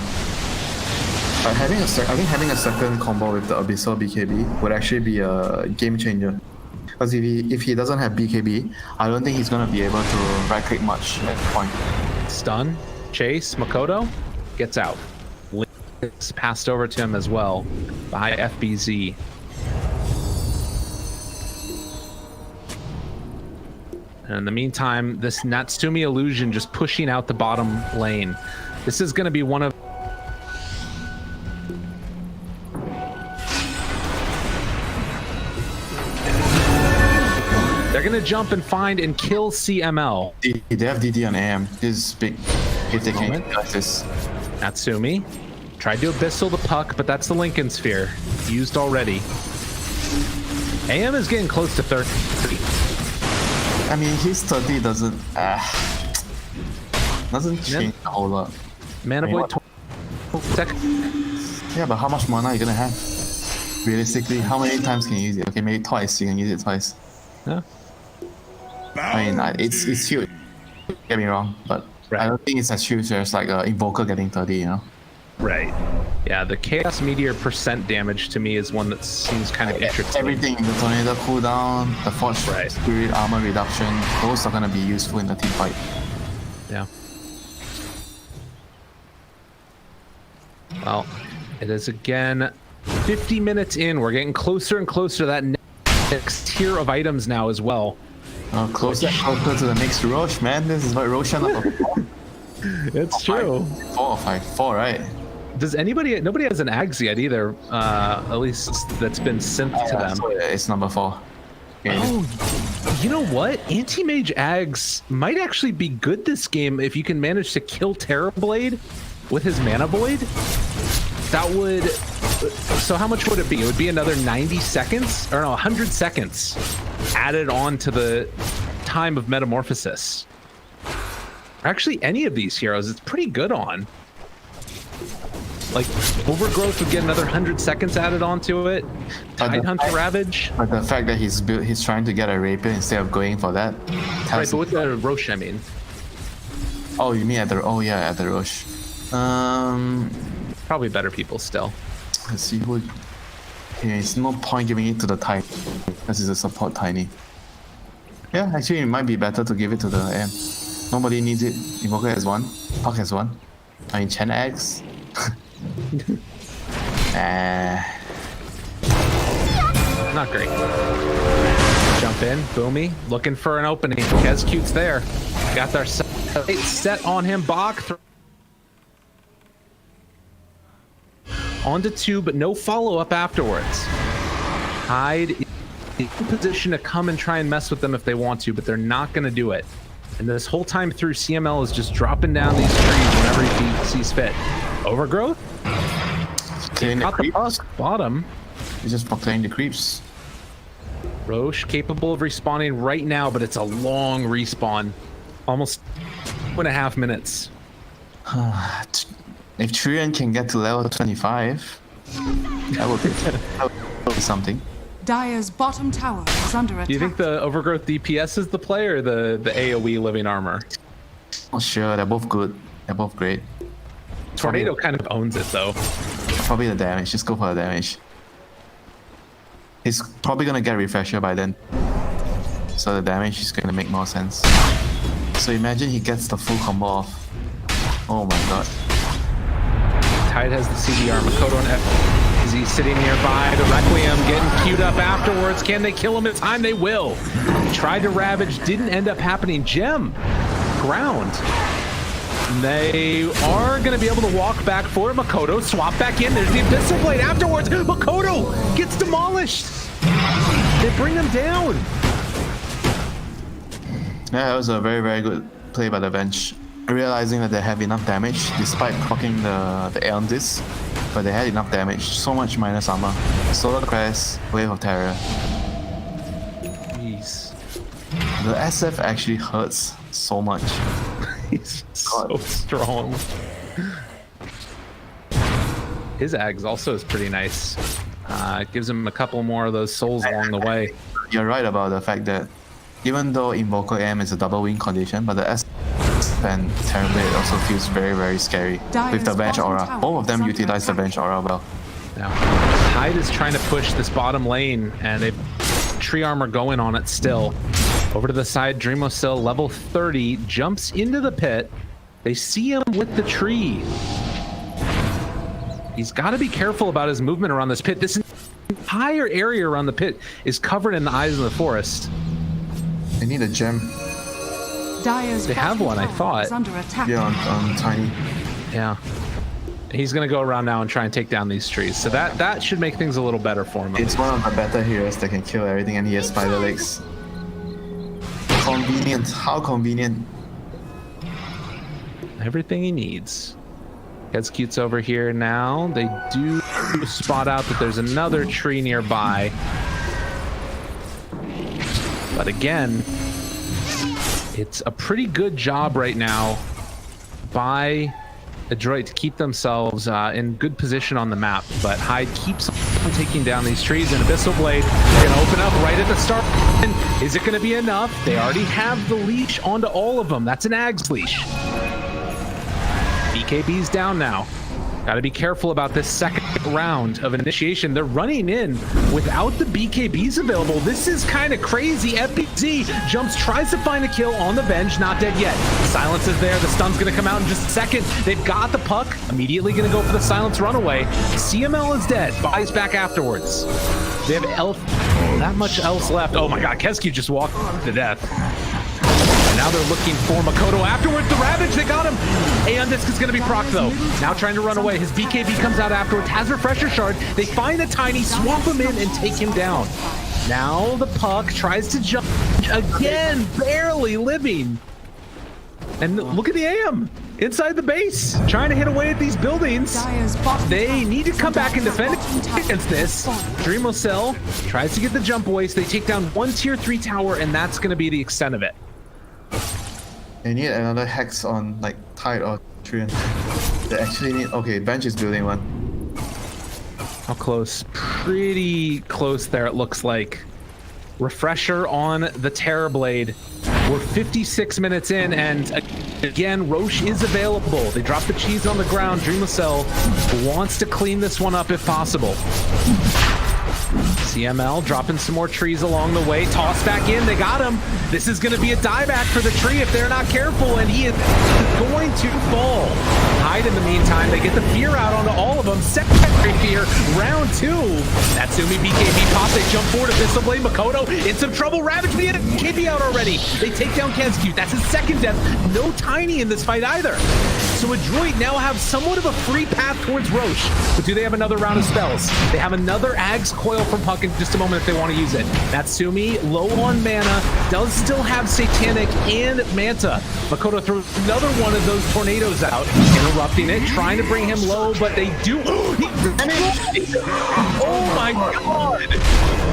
M: I think having a second combo with the Abyssal BKB would actually be a game changer. Because if he doesn't have BKB, I don't think he's gonna be able to right click much at the point.
L: Stun, chase, Makoto gets out. Link's passed over to him as well by FBZ. And in the meantime, this Natsumi illusion just pushing out the bottom lane. This is going to be one of they're going to jump and find and kill CML.
M: They have DD on AM. This is big if they can get this.
L: Natsumi tried to abyssal the puck, but that's the Lincoln Sphere. Used already. AM is getting close to 30.
M: I mean, his 30 doesn't change a whole lot.
L: Mana Boy,
M: yeah, but how much mana are you gonna have? Realistically, how many times can you use it? Okay, maybe twice. You can use it twice.
L: Yeah.
M: I mean, it's huge. Don't get me wrong, but I don't think it's as huge as like Invoker getting 30. You know.
L: Right. Yeah, the Chaos Meteor percent damage to me is one that seems kind of interesting.
M: Everything, the Tornado cooldown, the Forge Spirit armor reduction, those are gonna be useful in the team fight.
L: Yeah. Well, it is again 50 minutes in. We're getting closer and closer to that next tier of items now as well.
M: Closer to the next Roche, man. This is what Roche number 4.
L: It's true.
M: 4 or 5? 4, right?
L: Does nobody has an Ags yet either, at least that's been sent to them.
M: So it's number 4. Okay.
L: Oh, you know what? Anti-Mage Ags might actually be good this game if you can manage to kill Terrorblade with his Mana Void. That would... So how much would it be? It would be another 90 seconds? Or no, 100 seconds added on to the time of Metamorphosis. Or actually, any of these heroes, it's pretty good on. Like, Overgrowth would get another 100 seconds added onto it. Tidehunter Ravage.
M: But the fact that he's trying to get a Rapier instead of going for that.
L: Right, but with the Roche, I mean.
M: Oh, you mean at the Roche.
L: Probably better people still.
M: Let's see who. Okay, it's no point giving it to the Tiny, because it's a support Tiny. Yeah, actually it might be better to give it to the AM. Nobody needs it. Invoker has one. Puck has one. I mean, Chen X.
L: Not great. Jump in, Boomy, looking for an opening. Kescute's there. Got their sight set on him. Bach onto 2, but no follow-up afterwards. Hyde is in position to come and try and mess with them if they want to, but they're not going to do it. And this whole time through, CML is just dropping down these trees whenever he sees fit. Overgrowth?
M: Clearing the creeps.
L: Bottom.
M: He's just clearing the creeps.
L: Roche capable of respawning right now, but it's a long respawn. Almost 2.5 minutes.
M: If Trian can get to level 25, that would be something.
F: Dire's bottom tower is under attack.
L: Do you think the Overgrowth DPS is the play or the AoE living armor?
M: Oh, sure, they're both good. They're both great.
L: Tornado kind of owns it though.
M: Probably the damage. Just go for the damage. He's probably gonna get Refresher by then. So the damage is gonna make more sense. So imagine he gets the full combo off. Oh my god.
L: Tide has the CDR. Makoto and F. Is he sitting nearby? The Requiem getting queued up afterwards. Can they kill him in time? They will. Tried to ravage. Didn't end up happening. Gem. Ground. They are going to be able to walk back for it. Makoto. Swap back in. There's the Abyssal Blade afterwards. Makoto gets demolished. They bring him down.
M: Yeah, that was a very, very good play by the bench. Realizing that they have enough damage despite proccing the Aeon Disc, but they had enough damage. So much minus armor. Solar Crest, Wave of Terror.
L: Jeez.
M: The SF actually hurts so much.
L: He's so strong. His Ags also is pretty nice. It gives him a couple more of those souls along the way.
M: You're right about the fact that even though Invoker AM is a double win condition, but the SF and Terrorblade also feels very, very scary with the Venge Aura. Both of them utilize the Venge Aura well.
L: Now, Hyde is trying to push this bottom lane, and they've tree armor going on it still. Over to the side, Dreamocell, level 30, jumps into the pit. They see him with the tree. He's got to be careful about his movement around this pit. This entire area around the pit is covered in the eyes of the forest.
M: They need a gem.
F: Dire's
L: they have one, I thought.
F: Under attack.
M: Yeah, on Tiny.
L: Yeah. He's going to go around now and try and take down these trees. So that should make things a little better for him.
M: It's one of the better heroes that can kill everything, and he has spider legs. Convenient. How convenient.
L: Everything he needs. Kescute's over here now. They do spot out that there's another tree nearby. But again, it's a pretty good job right now by Adroit to keep themselves in good position on the map. But Hyde keeps on taking down these trees, and Abyssal Blade are going to open up right at the start. And is it going to be enough? They already have the leash onto all of them. That's an Ag's leash. BKB's down now. Got to be careful about this second round of initiation. They're running in without the BKBs available. This is kind of crazy. FBZ jumps, tries to find a kill on the Venge. Not dead yet. Silence is there. The stun's going to come out in just a second. They've got the puck. Immediately going to go for the Silence runaway. CML is dead. Buys back afterwards. They have that much else left. Oh my god, Kescute just walked to death. And now they're looking for Makoto afterwards. The Ravage, they got him. Aeon Disc is going to be proc though. Now trying to run away. His BKB comes out afterwards. Has Refresher Shard. They find a Tiny, swap him in, and take him down. Now the puck tries to jump again, barely living. And look at the AM inside the base, trying to hit away at these buildings. They need to come back and defend against this. Dreamocell tries to get the jump away, so they take down one tier 3 tower, and that's going to be the extent of it.
M: They need another hex on like Tide or Trian. They actually need. Okay, bench is building one.
L: How close? Pretty close there, it looks like. Refresher on the Terrorblade. We're 56 minutes in, and again, Roche is available. They drop the cheese on the ground. Dreamcell wants to clean this one up if possible. CML dropping some more trees along the way. Toss back in. They got him. This is going to be a dieback for the tree if they're not careful, and he is going to fall. Hide in the meantime. They get the fear out onto all of them. Secondary fear. Round 2. Natsumi, BKB pop. They jump forward. Abyssal Blade. Makoto in some trouble. Ravage BKB out already. They take down Kezcute. That's his second death. No Tiny in this fight either. So Adroit now have somewhat of a free path towards Roche. But do they have another round of spells? They have another Ag's Coil from Puck in just a moment if they want to use it. Natsumi, low on mana, does still have Satanic and Manta. Makoto throws another one of those tornadoes out, interrupting it, trying to bring him low, but they do. Oh my god!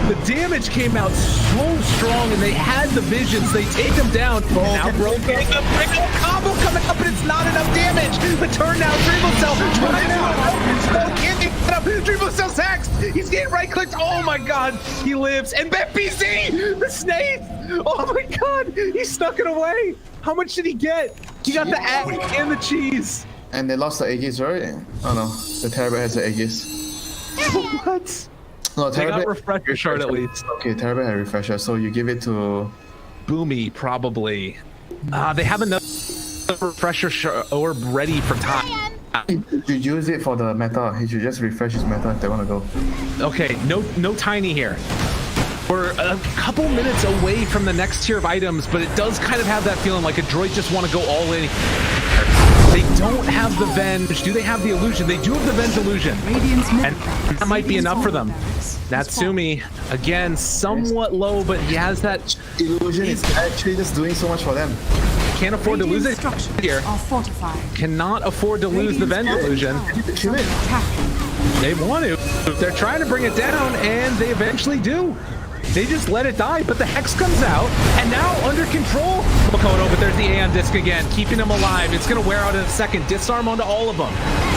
L: The damage came out so strong, and they had the visions. They take him down. Now Bro getting a big old combo coming up, and it's not enough damage. The turn now, Dreamcell trying out. Can't get up. Dreamcell's hacks. He's getting right clicked. Oh my god, he lives. And BetBC, the snake. Oh my god, he snuck it away. How much did he get? He got the egg and the cheese.
M: And they lost the Aegis, right? Oh no, the Terrorblade has the Aegis.
L: What?
M: No,
L: They got
M: Terrorblade
L: refresher shard at least.
M: Okay, Terrorblade had refresher, so you give it to
L: Boomy, probably. They have another refresher orb ready for time.
M: You use it for the meta. He should just refresh his meta if they want to go.
L: Okay, no Tiny here. We're a couple minutes away from the next tier of items, but it does kind of have that feeling like Adroit just want to go all in. They don't have the Venge. Do they have the Illusion? They do have the Venge Illusion. And that might be enough for them. Natsumi, again, somewhat low, but he has that
M: Illusion is actually just doing so much for them.
L: Can't afford to lose it here. Cannot afford to lose the Venge Illusion.
M: Kill it.
L: They want to. They're trying to bring it down, and they eventually do. They just let it die, but the Hex comes out, and now under control. Makoto, but there's the Aeon Disc again, keeping him alive. It's going to wear out in a second. Disarm onto all of them.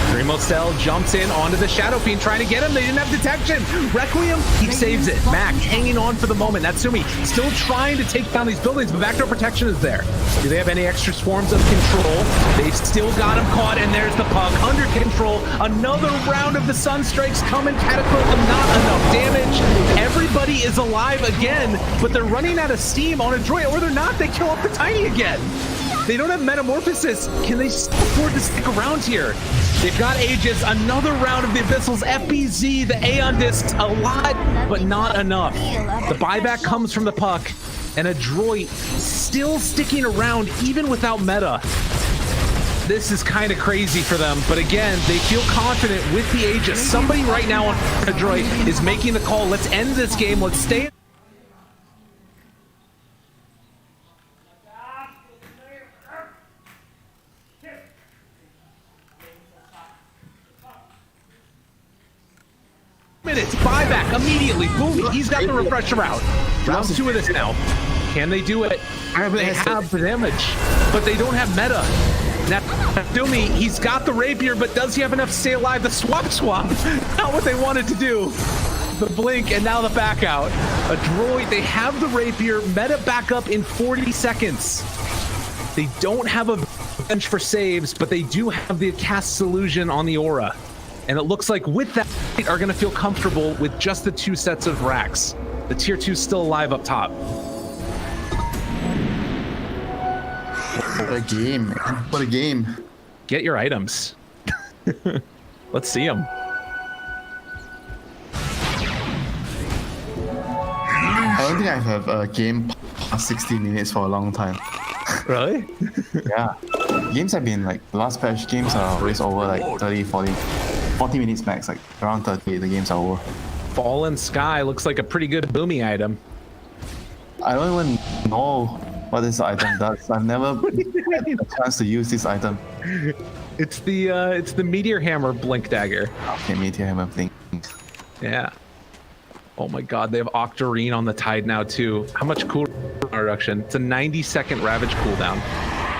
L: Dreamcell jumps in onto the Shadow Fiend, trying to get him. They didn't have detection. Requiem, he saves it. Mac hanging on for the moment. Natsumi still trying to take down these buildings, but backdoor protection is there. Do they have any extra swarms of control? They've still got him caught, and there's the Puck under control. Another round of the Sunstrikes coming. Cataclysm, not enough damage. Everybody is alive again, but they're running out of steam on Adroit, or they're not. They kill off the Tiny again. They don't have Metamorphosis. Can they still afford to stick around here? They've got Aegis, another round of the Abyssals, FBZ, the Aeon Discs, a lot, but not enough. The buyback comes from the Puck, and Adroit still sticking around even without meta. This is kind of crazy for them, but again, they feel confident with the Aegis. Somebody right now on Adroit is making the call. Let's end this game. Let's stay. Minutes, buyback immediately. Boom, he's got the refresher out. Round 2 of this now. Can they do it? They have the damage, but they don't have meta. Natsumi, he's got the rapier, but does he have enough to stay alive? The swap, not what they wanted to do. The blink, and now the back out. Adroit, they have the rapier, meta back up in 40 seconds. They don't have a bench for saves, but they do have the cast illusion on the aura. And it looks like with that, they are going to feel comfortable with just the 2 sets of racks. The tier 2 is still alive up top.
M: What a game, man. What a game.
L: Get your items. Let's see them.
M: I don't think I have a game past 60 minutes for a long time.
L: Really?
M: Yeah. Games have been like, the last patch games are always over like 30, 40 minutes max, like around 30, the games are over.
L: Fallen Sky looks like a pretty good Boomy item.
M: I don't even know what this item does. I've never had a chance to use this item.
L: It's the Meteor Hammer Blink Dagger.
M: Okay, Meteor Hammer Blink.
L: Yeah. Oh my god, they have Octarine on the Tide now too. How much cooldown reduction? It's a 90-second Ravage cooldown.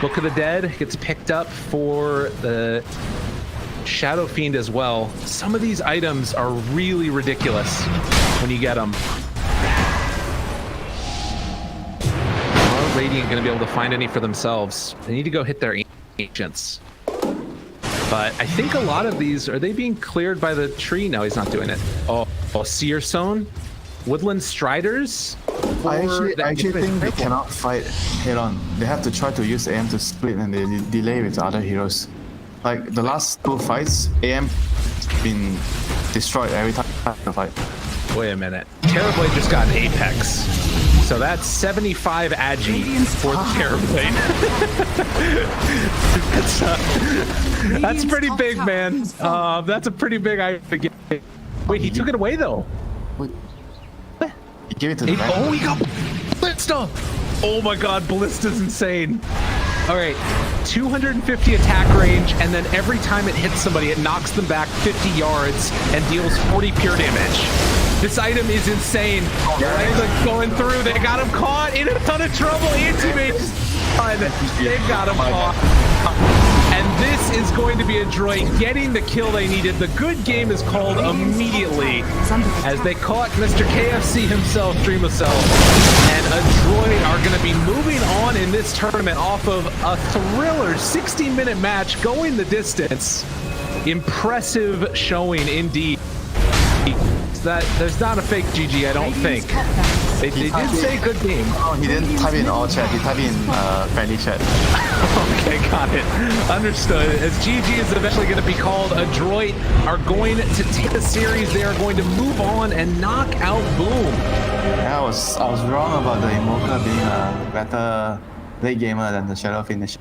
L: Book of the Dead gets picked up for the Shadow Fiend as well. Some of these items are really ridiculous when you get them. Are Radiant going to be able to find any for themselves? They need to go hit their ancients. But I think a lot of these, are they being cleared by the tree? No, he's not doing it. Oh, Seer Zone, Woodland Striders.
M: I actually think they cannot fight head on. They have to try to use AM to split and they delay with other heroes. Like the last 2 fights, AM been destroyed every time they fight.
L: Wait a minute. Terrorblade just got an Apex. So that's 75 agi for the Terrorblade. That's pretty big, man. That's a pretty big item to get. Wait, he took it away though.
M: He gave it to the
L: Oh, he got Ballista! Oh my god, Ballista's insane. All right, 250 attack range, and then every time it hits somebody, it knocks them back 50 yards and deals 40 pure damage. This item is insane. They're going through. They got him caught in a ton of trouble. Anti-Mage is done. They've got him caught. And this is going to be a droid getting the kill they needed. The good game is called immediately as they caught Mr. KFC himself, Dreamocell, and a droid are going to be moving on in this tournament off of a thriller 60-minute match going the distance. Impressive showing indeed. That there's not a fake GG, I don't think. They did say good game.
M: Oh, he didn't type in all chat, he typed in friendly chat.
L: Okay, got it. Understood. As GG is eventually going to be called, a droid are going to take the series. They are going to move on and knock out Boom.
M: Yeah, I was wrong about the Invoker being a better late gamer than the Shadow Fiend.